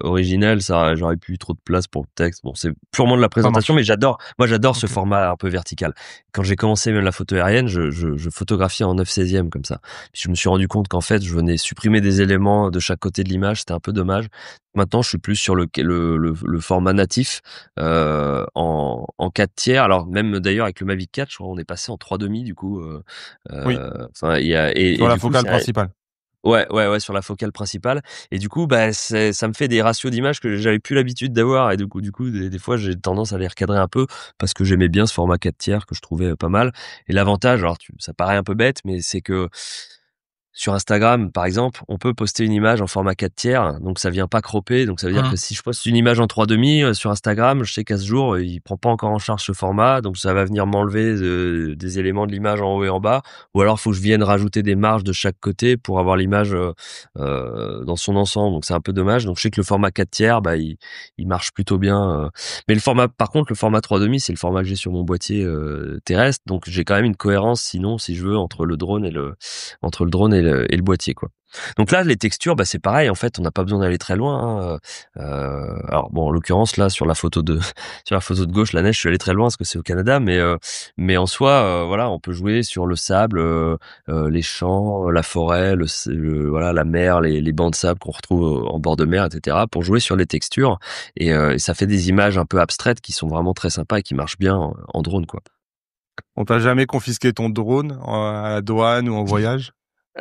original, j'aurais plus trop de place pour le texte. Bon, c'est purement de la présentation, mais j'adore ce format un peu vertical. Quand j'ai commencé même la photo aérienne, je photographiais en 9/16e comme ça. Puis je me suis rendu compte qu'en fait, je venais supprimer des éléments de chaque côté de l'image. C'était un peu dommage. maintenant, je suis plus sur le format natif en 4 tiers. Alors même d'ailleurs avec le Mavic 4, je crois on est passé en 3,5 du coup. Oui, Enfin, il y a sur la du coup focale principale. ouais, sur la focale principale. Et du coup, bah, ça me fait des ratios d'images que j'avais plus l'habitude d'avoir. Et du coup, des fois, j'ai tendance à les recadrer un peu parce que j'aimais bien ce format 4 tiers que je trouvais pas mal. Et l'avantage, alors ça paraît un peu bête, mais c'est que sur Instagram, par exemple, on peut poster une image en format 4 tiers, donc ça vient pas cropper. Donc ça veut dire Mmh. que si je poste une image en 3,5 sur Instagram, je sais qu'à ce jour, il prend pas encore en charge ce format, donc ça va venir m'enlever des éléments de l'image en haut et en bas. Ou alors, faut que je vienne rajouter des marges de chaque côté pour avoir l'image dans son ensemble. Donc c'est un peu dommage. Donc je sais que le format 4 tiers, bah, il marche plutôt bien. Mais par contre, le format 3,5, c'est le format que j'ai sur mon boîtier terrestre. Donc j'ai quand même une cohérence, sinon, si je veux, entre le drone et le boîtier, quoi. Donc là, les textures, bah, c'est pareil. En fait, on n'a pas besoin d'aller très loin, hein. Alors bon, en l'occurrence là, sur la photo de sur la photo de gauche, la neige, je suis allé très loin parce que c'est au Canada, mais en soi, voilà, on peut jouer sur le sable, les champs, la forêt, voilà, la mer, les bancs de sable qu'on retrouve en bord de mer, etc. Pour jouer sur les textures et ça fait des images un peu abstraites qui sont vraiment très sympas et qui marchent bien en drone, quoi. On t'a jamais confisqué ton drone à la douane ou en voyage?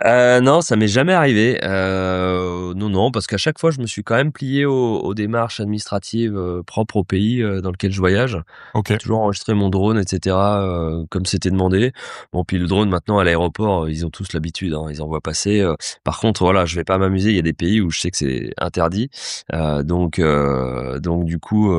Non, ça m'est jamais arrivé. Non, parce qu'à chaque fois, je me suis quand même plié aux démarches administratives propres au pays dans lequel je voyage. Ok. J'ai toujours enregistré mon drone, etc. Comme c'était demandé. Bon, puis le drone maintenant à l'aéroport, ils ont tous l'habitude, hein, ils en voient passer. Par contre, voilà, je vais pas m'amuser. Il y a des pays où je sais que c'est interdit. Donc du coup,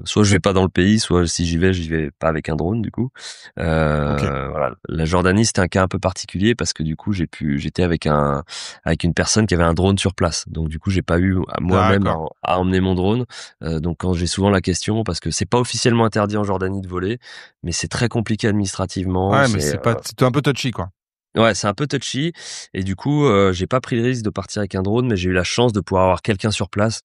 soit je vais pas dans le pays, soit si j'y vais pas avec un drone, du coup. Ok. Voilà. La Jordanie, c'était un cas un peu particulier parce que du coup, j'étais avec une personne qui avait un drone sur place. Donc du coup, j'ai pas eu à moi-même D'accord. à emmener mon drone. Donc quand j'ai souvent la question, parce que c'est pas officiellement interdit en Jordanie de voler, mais c'est très compliqué administrativement. Ouais, mais c'est un peu touchy, quoi. Ouais, c'est un peu touchy. Et du coup, j'ai pas pris le risque de partir avec un drone, mais j'ai eu la chance de pouvoir avoir quelqu'un sur place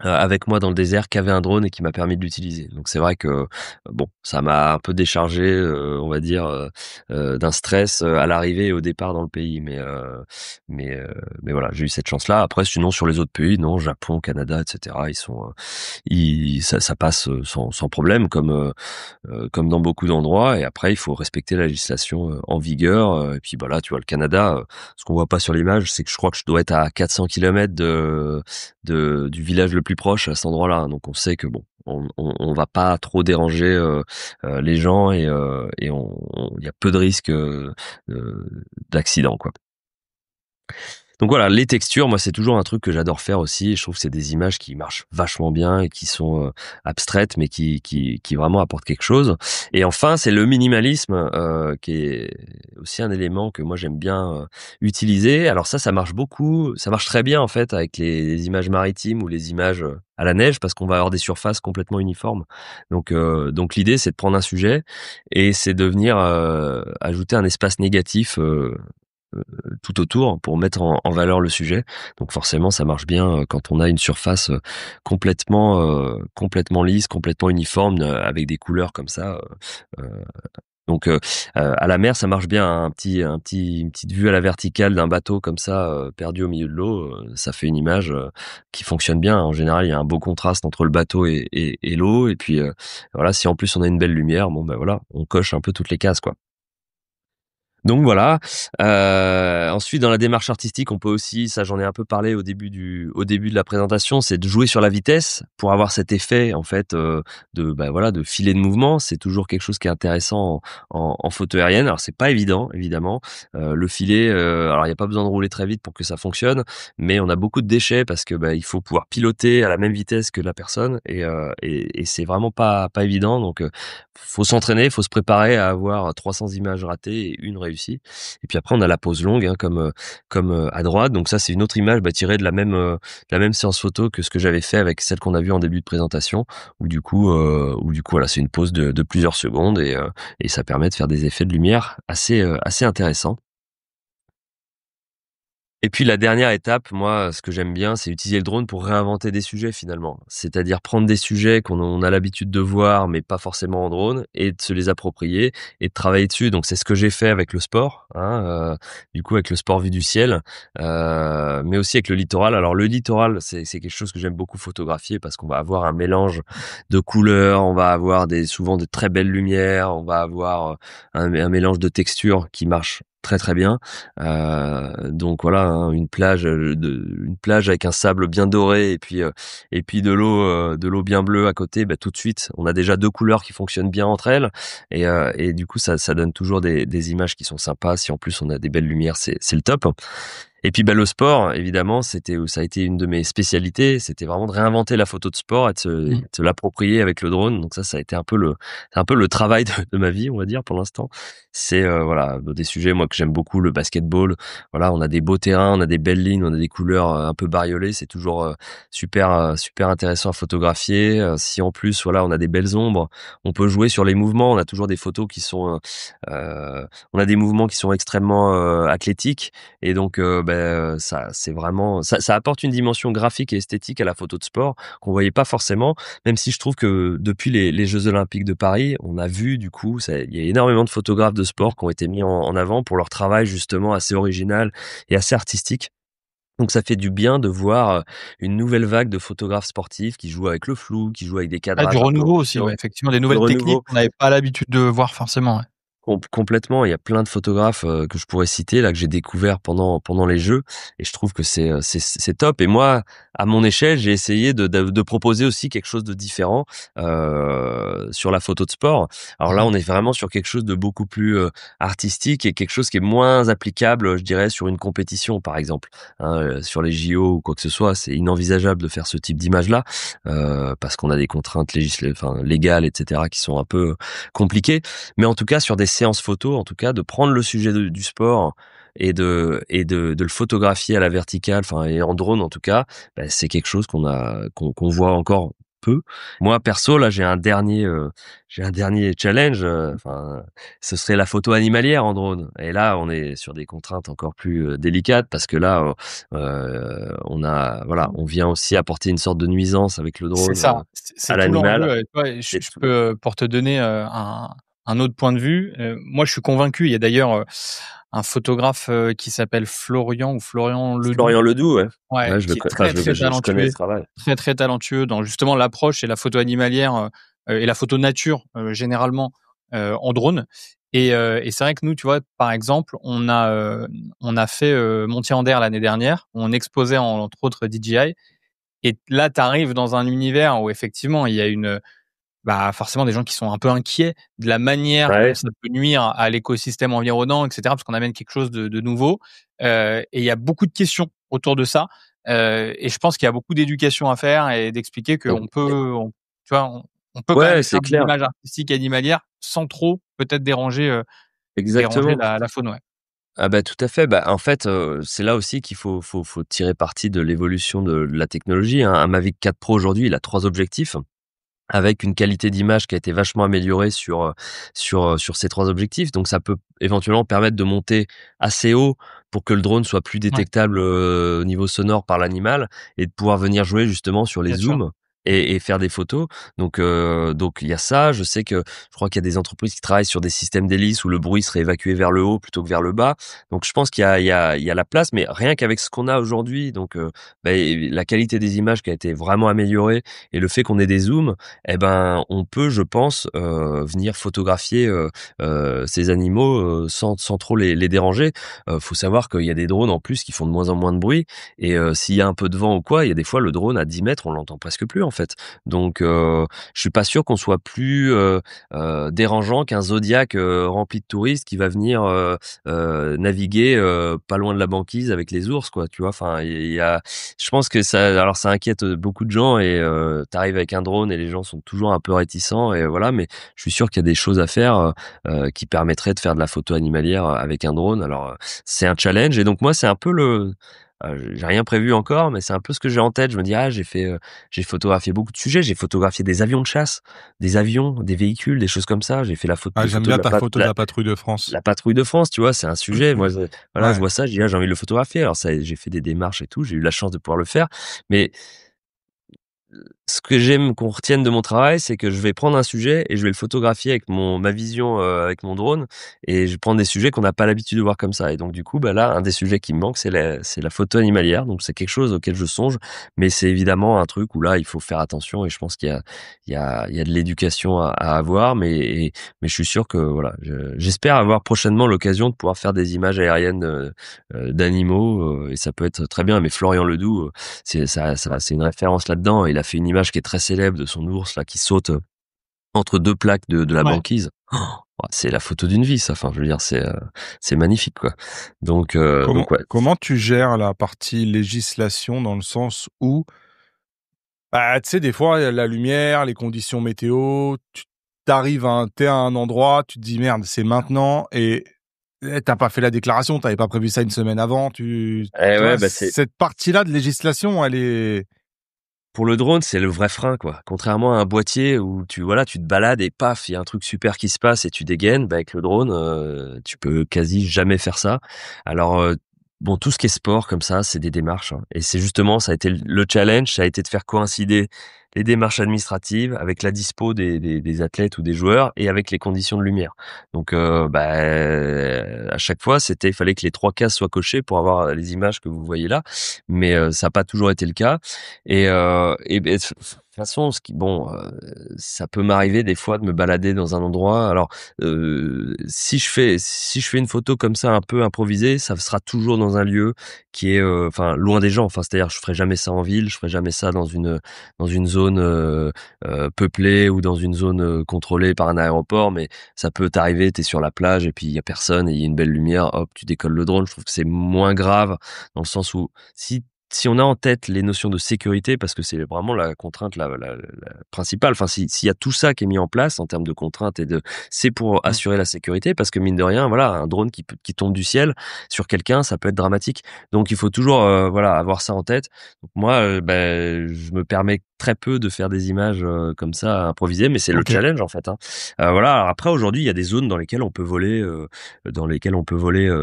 avec moi dans le désert qui avait un drone et qui m'a permis de l'utiliser. Donc c'est vrai que bon, ça m'a un peu déchargé, on va dire, d'un stress à l'arrivée et au départ dans le pays. Mais, euh, mais voilà, j'ai eu cette chance-là. Après, sinon sur les autres pays, non, Japon, Canada, etc. Ça passe sans problème, comme dans beaucoup d'endroits. Et après, il faut respecter la législation en vigueur. Et puis voilà, tu vois, le Canada, ce qu'on voit pas sur l'image, c'est que je crois que je dois être à 400 kilomètres du village le plus proche à cet endroit-là. Donc on sait que bon, on va pas trop déranger les gens et il y a peu de risques d'accident, quoi. Donc voilà, les textures, moi c'est toujours un truc que j'adore faire aussi. Je trouve que c'est des images qui marchent vachement bien et qui sont abstraites, mais qui vraiment apportent quelque chose. Et enfin, c'est le minimalisme qui est aussi un élément que moi j'aime bien utiliser. Alors ça marche beaucoup, ça marche très bien en fait avec les images maritimes ou les images à la neige parce qu'on va avoir des surfaces complètement uniformes. Donc l'idée c'est de prendre un sujet et c'est de venir ajouter un espace négatif. Tout autour pour mettre en valeur le sujet. Donc forcément, ça marche bien quand on a une surface complètement lisse, complètement uniforme, avec des couleurs comme ça. Euh, à la mer, ça marche bien. Une petite vue à la verticale d'un bateau comme ça, perdu au milieu de l'eau, ça fait une image qui fonctionne bien. En général, il y a un beau contraste entre le bateau et l'eau. Et puis voilà, si en plus on a une belle lumière, bon ben voilà, on coche un peu toutes les cases, quoi. Donc voilà. Ensuite, dans la démarche artistique, on peut aussi, ça j'en ai un peu parlé au début de la présentation, c'est de jouer sur la vitesse pour avoir cet effet en fait de filet de mouvement. C'est toujours quelque chose qui est intéressant en photo aérienne. Alors c'est pas évident, évidemment. Le filet, alors il y a pas besoin de rouler très vite pour que ça fonctionne, mais on a beaucoup de déchets parce que il faut pouvoir piloter à la même vitesse que la personne et c'est vraiment pas évident. Donc faut s'entraîner, faut se préparer à avoir 300 images ratées et une réussie. Et puis après, on a la pause longue, hein, comme à droite. Donc ça, c'est une autre image tirée de la même séance photo que ce que j'avais fait avec celle qu'on a vue en début de présentation, où du coup, voilà, c'est une pause de plusieurs secondes et ça permet de faire des effets de lumière assez intéressants. Et puis la dernière étape, moi, ce que j'aime bien, c'est utiliser le drone pour réinventer des sujets finalement. C'est-à-dire prendre des sujets on a l'habitude de voir, mais pas forcément en drone, et de se les approprier et de travailler dessus. Donc c'est ce que j'ai fait avec le sport, du coup avec le sport vu du ciel, mais aussi avec le littoral. Alors le littoral, c'est quelque chose que j'aime beaucoup photographier parce qu'on va avoir un mélange de couleurs, on va avoir souvent de très belles lumières, on va avoir un mélange de textures qui marche très très bien. Donc voilà, une plage avec un sable bien doré et puis de l'eau bien bleue à côté. Bah, tout de suite, on a déjà deux couleurs qui fonctionnent bien entre elles et du coup ça donne toujours des images qui sont sympas. Si en plus on a des belles lumières, c'est le top. Et puis bah, le sport, évidemment, ça a été une de mes spécialités. C'était vraiment de réinventer la photo de sport et de se l'approprier avec le drone. Donc ça a été c'est un peu le travail de ma vie, on va dire, pour l'instant. C'est voilà, des sujets moi que j'aime beaucoup, le basketball. Voilà, on a des beaux terrains, on a des belles lignes, on a des couleurs un peu bariolées. C'est toujours super intéressant à photographier. Si en plus voilà, on a des belles ombres, on peut jouer sur les mouvements. On a toujours des photos qui sont, on a des mouvements qui sont extrêmement athlétiques. Et donc, ça, c'est vraiment, ça apporte une dimension graphique et esthétique à la photo de sport qu'on voyait pas forcément. Même si je trouve que depuis les Jeux Olympiques de Paris, on a vu du coup, il y a énormément de photographes de sport qui ont été mis en avant pour leur travail justement assez original et assez artistique. Donc ça fait du bien de voir une nouvelle vague de photographes sportifs qui jouent avec le flou, qui jouent avec des Ah, du cadrages un peu renouveau aussi, originaux. ouais, effectivement, des Le nouvelles techniques renouveau. qu'on n'avait pas l'habitude de voir forcément, ouais. Complètement, il y a plein de photographes que je pourrais citer là que j'ai découvert pendant les jeux et je trouve que c'est top. Et moi, à mon échelle, j'ai essayé de proposer aussi quelque chose de différent sur la photo de sport. Alors là, Mmh. on est vraiment sur quelque chose de beaucoup plus artistique et quelque chose qui est moins applicable, je dirais, sur une compétition par exemple, sur les JO ou quoi que ce soit. C'est inenvisageable de faire ce type d'image-là parce qu'on a des contraintes légales, etc., qui sont un peu compliquées. Mais en tout cas, sur des séances photos, en tout cas, de prendre le sujet du sport et de le photographier à la verticale, enfin, et en drone, en tout cas, bah, c'est quelque chose qu'on voit encore peu. Moi, perso, là, j'ai un dernier challenge, enfin, ce serait la photo animalière en drone. Et là, on est sur des contraintes encore plus délicates parce que là, voilà, on vient aussi apporter une sorte de nuisance avec le C'est drone ça, à c'est tout l'animal. l'enjeu, tu vois? Je Et je peux, pour te donner, un autre point de vue, moi je suis convaincu, il y a d'ailleurs, un photographe, qui s'appelle Florian Ledoux, Florian Ledoux, ouais. Ouais, ouais, qui est très, très je connais talentueux, ce travail. très, très talentueux dans justement l'approche et la photo animalière, et la photo nature, généralement, en drone et c'est vrai que nous, tu vois, par exemple, on a fait, Montier-en-Der l'année dernière, on exposait entre autres DJI et là, tu arrives dans un univers où effectivement, il y a bah, forcément des gens qui sont un peu inquiets de la manière dont Ouais, ça peut nuire à l'écosystème environnant et cetera, parce qu'on amène quelque chose de nouveau, et il y a beaucoup de questions autour de ça, et je pense qu'il y a beaucoup d'éducation à faire et d'expliquer qu'on peut, tu vois, on peut quand même ouais, faire c'est des clair. images artistiques animalières sans trop peut-être déranger Exactement. la faune, ouais. Ah bah, tout à fait. Bah, en fait, c'est là aussi qu'il faut tirer parti de l'évolution de la technologie, hein. Un Mavic 4 Pro aujourd'hui, il a 3 objectifs avec une qualité d'image qui a été vachement améliorée sur ces 3 objectifs. Donc ça peut éventuellement permettre de monter assez haut pour que le drone soit plus Ouais, détectable, au niveau sonore par l'animal et de pouvoir venir jouer justement sur les bien sûr. zooms et faire des photos. Donc il y a ça. Je sais que je crois qu'il y a des entreprises qui travaillent sur des systèmes d'hélice où le bruit serait évacué vers le haut plutôt que vers le bas. Donc je pense qu'il y a la place, mais rien qu'avec ce qu'on a aujourd'hui, donc la qualité des images qui a été vraiment améliorée et le fait qu'on ait des zooms, eh ben, on peut, je pense, venir photographier ces animaux sans trop les déranger. Faut savoir qu'il y a des drones en plus qui font de moins en moins de bruit et s'il y a un peu de vent ou quoi, il y a des fois le drone à 10 mètres, on l'entend presque plus en fait. Donc, je suis pas sûr qu'on soit plus dérangeant qu'un Zodiac rempli de touristes qui va venir naviguer pas loin de la banquise avec les ours, quoi. Tu vois, enfin, il y a, je pense que ça inquiète beaucoup de gens et t'arrives avec un drone et les gens sont toujours un peu réticents et voilà. Mais je suis sûr qu'il y a des choses à faire qui permettraient de faire de la photo animalière avec un drone. Alors c'est un challenge et donc moi c'est un peu J'ai rien prévu encore, mais c'est un peu ce que j'ai en tête. Je me dis j'ai photographié beaucoup de sujets. J'ai photographié des avions de chasse, des avions, des véhicules, des choses comme ça. J'ai fait Ah, des j'aime photos bien de ta photo de la patrouille de France. la patrouille de France, tu vois, c'est un sujet. Moi, voilà, je Ouais. vois ça, je dis j'ai envie de le photographier. Alors ça, j'ai fait des démarches et tout. J'ai eu la chance de pouvoir le faire, mais ce que j'aime qu'on retienne de mon travail, c'est que je vais prendre un sujet et je vais le photographier avec ma vision, avec mon drone, et je prends des sujets qu'on n'a pas l'habitude de voir comme ça. Et donc du coup, bah là, un des sujets qui me manque, c'est la photo animalière. Donc c'est quelque chose auquel je songe, mais c'est évidemment un truc où là, il faut faire attention, et je pense il y a de l'éducation à avoir, mais je suis sûr que voilà, j'espère avoir prochainement l'occasion de pouvoir faire des images aériennes d'animaux, et ça peut être très bien. Mais Florian Ledoux, c'est une référence là-dedans. Il a fait une image qui est très célèbre de son ours là qui saute entre deux plaques de la Ouais. banquise. C'est la photo d'une vie, ça. Enfin, je veux dire, c'est magnifique, quoi. Donc ouais. Comment tu gères la partie législation dans le sens où, bah, tu sais, des fois, il y a la lumière, les conditions météo, t'es à un endroit, tu te dis merde, c'est maintenant, et t'as pas fait la déclaration, t'avais pas prévu ça une semaine avant, Eh tu ouais, vois, bah c'est cette partie-là de législation, elle est, pour le drone, c'est le vrai frein, quoi. Contrairement à un boîtier où voilà, tu te balades et paf, il y a un truc super qui se passe et tu dégaines. Bah avec le drone, tu peux quasi jamais faire ça. Alors bon, tout ce qui est sport comme ça, c'est des démarches, hein. Et c'est justement, ça a été le challenge, ça a été de faire coïncider les démarches administratives avec la dispo des athlètes ou des joueurs, et avec les conditions de lumière. Donc à chaque fois, il fallait que les trois cases soient cochées pour avoir les images que vous voyez là, mais ça n'a pas toujours été le cas. De toute façon, ça peut m'arriver des fois de me balader dans un endroit. Alors, si je fais une photo comme ça un peu improvisée, ça sera toujours dans un lieu qui est, enfin, loin des gens. Enfin, c'est-à-dire, je ferai jamais ça en ville, je ferai jamais ça dans une zone peuplée, ou dans une zone contrôlée par un aéroport. Mais ça peut t'arriver, t'es sur la plage et puis il y a personne et il y a une belle lumière, hop, tu décolles le drone. Je trouve que c'est moins grave, dans le sens où si on a en tête les notions de sécurité, parce que c'est vraiment la contrainte la principale. Enfin, s'il y a tout ça qui est mis en place en termes de contraintes c'est pour mmh, assurer la sécurité, parce que mine de rien, voilà, un drone qui tombe du ciel sur quelqu'un, ça peut être dramatique. Donc il faut toujours voilà, avoir ça en tête. Donc moi, je me permets très peu de faire des images comme ça improvisées, mais c'est le ok. challenge en fait, hein. Voilà. Alors après, aujourd'hui, il y a des zones dans lesquelles on peut voler,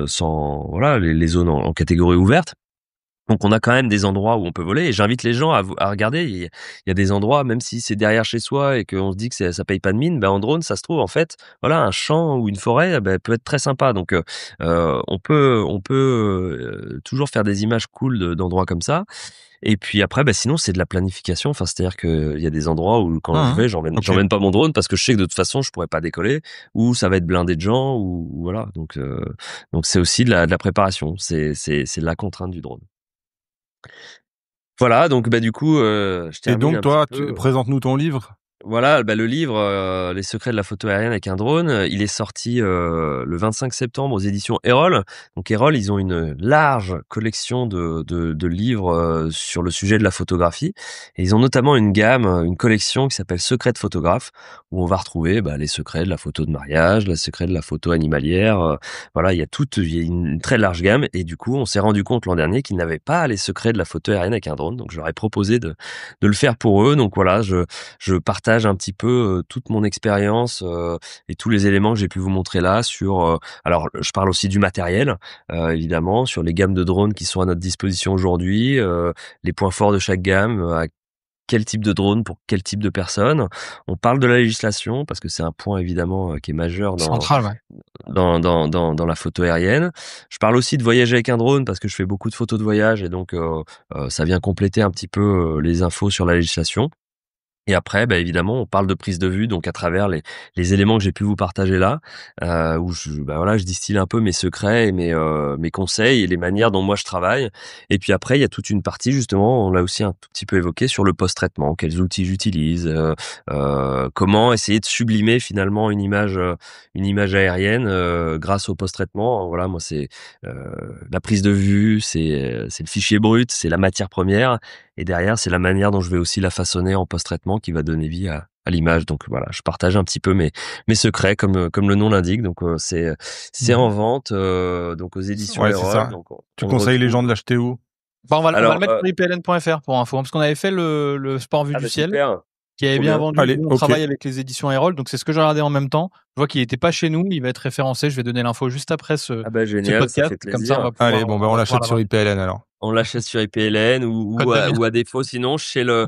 sans, voilà, les zones en catégorie ouverte. Donc on a quand même des endroits où on peut voler, et j'invite les gens à regarder. Il y a des endroits, même si c'est derrière chez soi et qu'on se dit que ça paye pas de mine, ben en drone ça se trouve en fait, voilà, un champ ou une forêt, ben, peut être très sympa. Donc on peut toujours faire des images cool d'endroits comme ça. Et puis après, ben sinon c'est de la planification. Enfin, c'est-à-dire que il y a des endroits où quand je Mmh. vais, Ok. j'emmène pas mon drone parce que je sais que de toute façon je pourrais pas décoller, ou ça va être blindé de gens, ou voilà. Donc c'est aussi de la préparation. C'est de la contrainte du drone. Voilà, donc bah du coup, je Et termine donc, un petit toi, peu. présente-nous ton livre. Voilà, bah, le livre, Les secrets de la photo aérienne avec un drone, il est sorti le 25 septembre aux éditions Erol. Donc Erol, ils ont une large collection de livres sur le sujet de la photographie. Et ils ont notamment une collection qui s'appelle Secrets de photographe, où on va retrouver les secrets de la photo de mariage, les secrets de la photo animalière. Voilà, il y a une très large gamme. Et du coup, on s'est rendu compte l'an dernier qu'ils n'avaient pas les secrets de la photo aérienne avec un drone. Donc je leur ai proposé de le faire pour eux. Donc voilà, je partage un petit peu toute mon expérience et tous les éléments que j'ai pu vous montrer là sur alors je parle aussi du matériel évidemment, sur les gammes de drones qui sont à notre disposition aujourd'hui, les points forts de chaque gamme, quel type de drone pour quel type de personne. On parle de la législation parce que c'est un point évidemment qui est majeur Central, ouais. dans la photo aérienne. Je parle aussi de voyager avec un drone parce que je fais beaucoup de photos de voyage, et donc ça vient compléter un petit peu les infos sur la législation. Et après, évidemment, on parle de prise de vue, donc à travers les éléments que j'ai pu vous partager là, où je distille un peu mes secrets et mes conseils et les manières dont moi je travaille. Et puis après, il y a toute une partie, justement, on l'a aussi un tout petit peu évoqué, sur le post-traitement, quels outils j'utilise, comment essayer de sublimer finalement une image aérienne grâce au post-traitement. Voilà, moi c'est la prise de vue, c'est le fichier brut, c'est la matière première. Et derrière, c'est la manière dont je vais aussi la façonner en post-traitement qui va donner vie à l'image. Donc voilà, je partage un petit peu mes secrets comme le nom l'indique. Donc c'est Mhm. en vente donc aux éditions Ouais, c'est Erol. ça. Donc Tu on le conseilles les gens retrouve. de l'acheter où? Bah, on va Alors, le mettre sur ipln.fr pour info, parce qu'on avait fait le sport vue du ciel, super. qui avait Trop bien bien. vendu. Allez, Nous, on ok. travaille avec les éditions Erol, donc c'est ce que j'ai regardé en même temps. Je vois qu'il était pas chez nous, il va être référencé. Je vais donner l'info juste après ce Génial, ça podcast. fait Comme ça, on plaisir. va pouvoir. Allez, bon, ben, on l'achète sur IPLN alors. On l'achète sur IPLN Code de mire. ou à défaut sinon chez les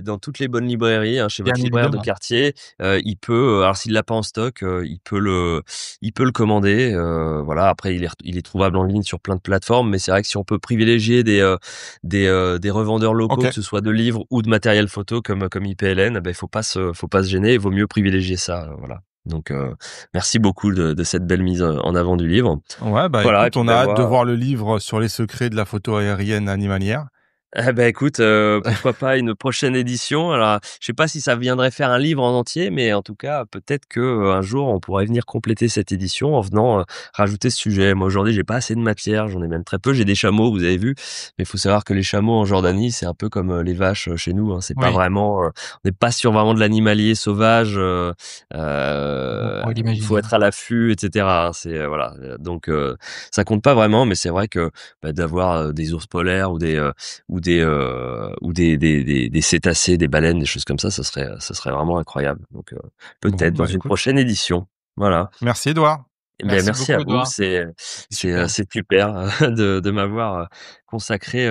dans toutes les bonnes librairies, hein, chez Bien votre libraire de évidemment. quartier, il peut alors s'il l'a pas en stock, il peut le commander, voilà. Après il est trouvable en ligne sur plein de plateformes, mais c'est vrai que si on peut privilégier des revendeurs locaux, Ok. que ce soit de livres ou de matériel photo comme IPLN, il faut pas se gêner, il vaut mieux privilégier ça, voilà. Donc merci beaucoup de cette belle mise en avant du livre. Ouais, bah Voilà, et écoute, puis on a hâte de moi, voir le livre sur les secrets de la photo aérienne animalière. écoute, pourquoi pas une prochaine édition. Alors, je sais pas si ça viendrait faire un livre en entier, mais en tout cas, peut-être que un jour on pourrait venir compléter cette édition en venant rajouter ce sujet. Moi aujourd'hui, j'ai pas assez de matière, j'en ai même très peu. J'ai des chameaux, vous avez vu, mais il faut savoir que les chameaux en Jordanie, c'est un peu comme les vaches chez nous. Hein. C'est pas Oui. vraiment, on n'est pas sur vraiment de l'animalier sauvage. On l'imagine. Faut être à l'affût, etc. Hein. C'est voilà, donc ça compte pas vraiment, mais c'est vrai que d'avoir des ours polaires ou des cétacés, des baleines, des choses comme ça serait vraiment incroyable. Donc peut-être dans une Écoute, prochaine édition. Voilà. merci Edouard. Merci à beaucoup, vous, Edouard. c'est Super. super de m'avoir consacré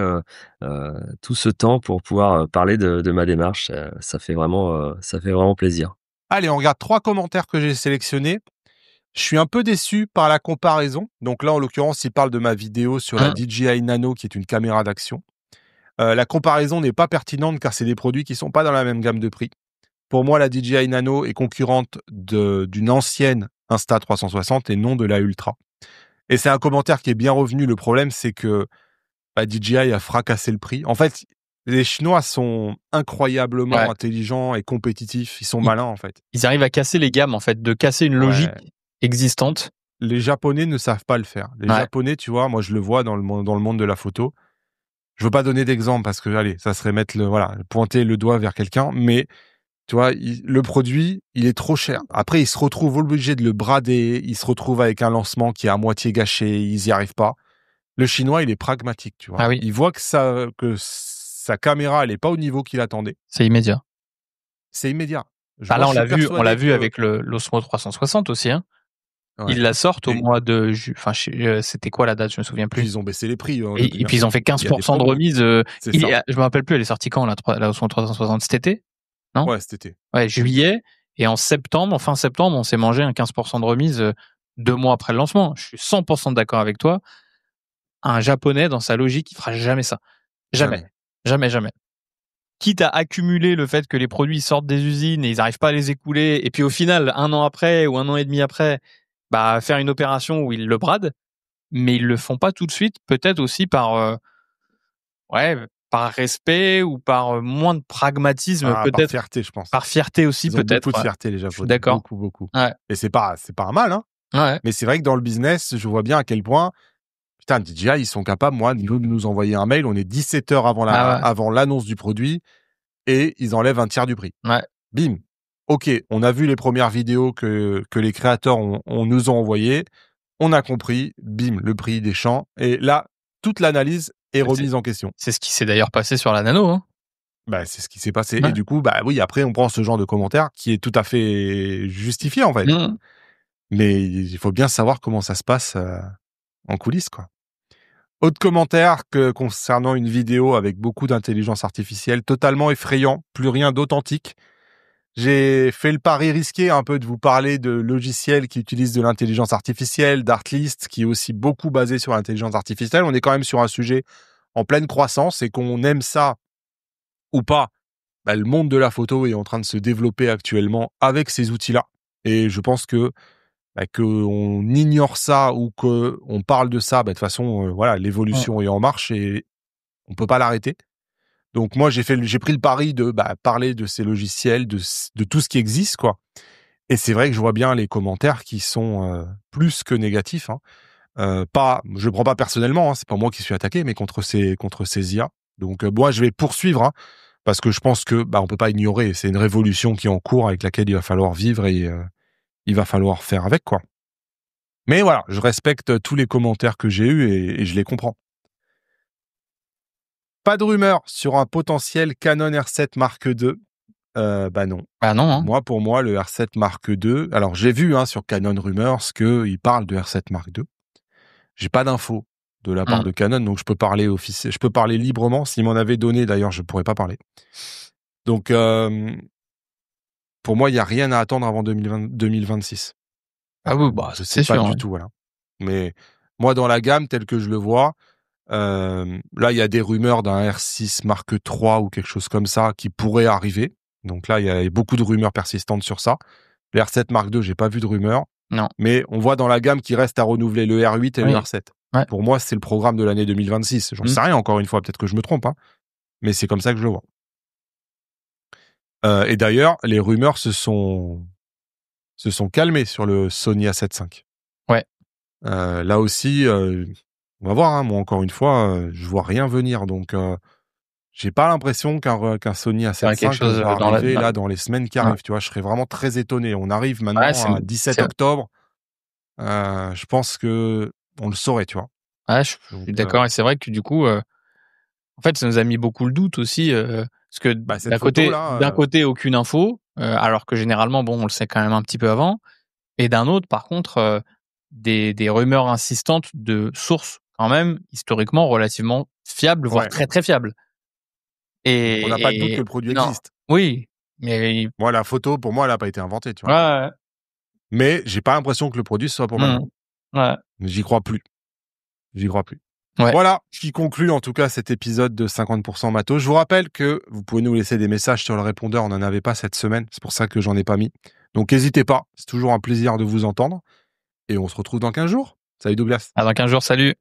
tout ce temps pour pouvoir parler de ma démarche. Ça fait vraiment plaisir. Allez, on regarde 3 commentaires que j'ai sélectionnés. Je suis un peu déçu par la comparaison. Donc là, en l'occurrence, il parle de ma vidéo sur la DJI Nano, qui est une caméra d'action. La comparaison n'est pas pertinente car c'est des produits qui sont pas dans la même gamme de prix. Pour moi, la DJI Nano est concurrente d'une ancienne Insta360 et non de la Ultra. Et c'est un commentaire qui est bien revenu. Le problème, c'est que DJI a fracassé le prix. En fait, les Chinois sont incroyablement intelligents et compétitifs. Ils sont malins, en fait. Ils arrivent à casser les gammes, en fait, de casser une logique existante. Les Japonais ne savent pas le faire. Les Japonais, tu vois, moi je le vois dans le monde de la photo. Je veux pas donner d'exemple parce que, allez, ça serait pointer le doigt vers quelqu'un, mais tu vois, le produit, il est trop cher. Après, ils se retrouvent obligés de le brader, ils se retrouvent avec un lancement qui est à moitié gâché, ils y arrivent pas. Le Chinois, il est pragmatique, tu vois. Ah oui. Il voit que sa caméra, elle est pas au niveau qu'il attendait. C'est immédiat. C'est immédiat. Là, on l'a vu avec l'Osmo 360 aussi, hein. Ouais. Ils la sortent au mois de c'était quoi la date? Je me souviens plus. Puis ils ont baissé les prix. Et puis ils ont fait 15% de remise. Je me rappelle plus, elle est sortie quand, la Osmo 360? Cet été? Non? Ouais, cet été. Ouais, juillet. Et fin septembre, on s'est mangé un 15% de remise 2 mois après le lancement. Je suis 100% d'accord avec toi. Un Japonais, dans sa logique, il fera jamais ça. Jamais. Quitte à accumuler le fait que les produits sortent des usines et ils n'arrivent pas à les écouler, et puis au final, 1 an après ou 1 an et demi après, faire une opération où ils le bradent, mais ils le font pas tout de suite, peut-être aussi par respect ou par moins de pragmatisme, peut-être. Par fierté, je pense. Par fierté aussi, peut-être. Ils ont beaucoup de fierté, les Japonais. Je suis d'accord. Beaucoup. Ouais. Et c'est pas un mal, hein. Ouais. Mais c'est vrai que dans le business, je vois bien à quel point, putain, DJI, ils sont capables, moi, de nous envoyer un mail, on est 17 heures avant l'annonce du produit, et ils enlèvent un tiers du prix. Ouais. Bim. Ok, on a vu les premières vidéos que les créateurs nous ont envoyées, on a compris, bim, le prix des champs, et là, toute l'analyse est remise en question. C'est ce qui s'est d'ailleurs passé sur la Nano, hein. C'est ce qui s'est passé. Ouais. Et du coup, oui, après, on prend ce genre de commentaire qui est tout à fait justifié, en fait. Mais il faut bien savoir comment ça se passe en coulisses, quoi. Autre commentaire concernant une vidéo avec beaucoup d'intelligence artificielle, totalement effrayant, plus rien d'authentique. J'ai fait le pari risqué un peu de vous parler de logiciels qui utilisent de l'intelligence artificielle, d'Artlist, qui est aussi beaucoup basé sur l'intelligence artificielle. On est quand même sur un sujet en pleine croissance et qu'on aime ça ou pas, le monde de la photo est en train de se développer actuellement avec ces outils-là. Et je pense que qu'on ignore ça ou qu'on parle de ça, de toute façon, l'évolution est en marche et on peut pas l'arrêter. Donc moi, j'ai pris le pari de parler de ces logiciels, de tout ce qui existe, quoi. Et c'est vrai que je vois bien les commentaires qui sont plus que négatifs. Hein. Je prends pas personnellement, hein, c'est pas moi qui suis attaqué, mais contre ces IA. Donc moi, je vais poursuivre, hein, parce que je pense que on peut pas ignorer. C'est une révolution qui est en cours avec laquelle il va falloir vivre et il va falloir faire avec, quoi. Mais voilà, je respecte tous les commentaires que j'ai eus et je les comprends. pas de rumeur sur un potentiel Canon R7 Mark II. Bah non. Bah non. Hein. Pour moi, le R7 Mark II. Alors j'ai vu sur Canon Rumors qu'il parle de R7 Mark II. J'ai pas d'infos de la part de Canon, donc je peux parler librement. S'ils m'en avaient donné, d'ailleurs, je pourrais pas parler. Donc pour moi, il y a rien à attendre avant 2026. Ah oui, bah je sais pas du tout, voilà. Mais moi, dans la gamme telle que je le vois, là, il y a des rumeurs d'un R6 Mark III ou quelque chose comme ça qui pourrait arriver. Donc là, il y a beaucoup de rumeurs persistantes sur ça. Le R7 Mark II, j'ai pas vu de rumeurs. Non. Mais on voit dans la gamme qu'il reste à renouveler le R8 et le R7. Ouais. Pour moi, c'est le programme de l'année 2026. J'en sais rien, encore une fois, peut-être que je me trompe, mais c'est comme ça que je le vois. Et d'ailleurs, les rumeurs se sont calmées sur le Sony A7 IV. Ouais. Là aussi, on va voir. Moi, encore une fois, je vois rien venir. Donc, j'ai pas l'impression qu'un Sony A7 V va arriver là dans les semaines qui arrivent. Tu vois, je serais vraiment très étonné. On arrive maintenant à 17 octobre. Je pense que on le saurait, tu vois. Ouais, je suis d'accord. Et c'est vrai que du coup, en fait, ça nous a mis beaucoup le doute aussi, parce que d'un côté, aucune info, alors que généralement, bon, on le sait quand même un petit peu avant. Et d'un autre, par contre, des rumeurs insistantes de sources quand même historiquement relativement fiables, voire très très fiables. Et on n'a pas de doute que le produit existe. Oui, mais moi, la photo, pour moi, elle n'a pas été inventée, tu vois. Ouais. Mais j'ai pas l'impression que le produit soit pour maintenant. Ouais. J'y crois plus. Ouais. Voilà, qui conclut en tout cas cet épisode de 50% Matos. Je vous rappelle que vous pouvez nous laisser des messages sur le répondeur. On n'en avait pas cette semaine. C'est pour ça que j'en ai pas mis. Donc n'hésitez pas. C'est toujours un plaisir de vous entendre. Et on se retrouve dans 15 jours. Salut Douglas. À dans 15 jours, salut.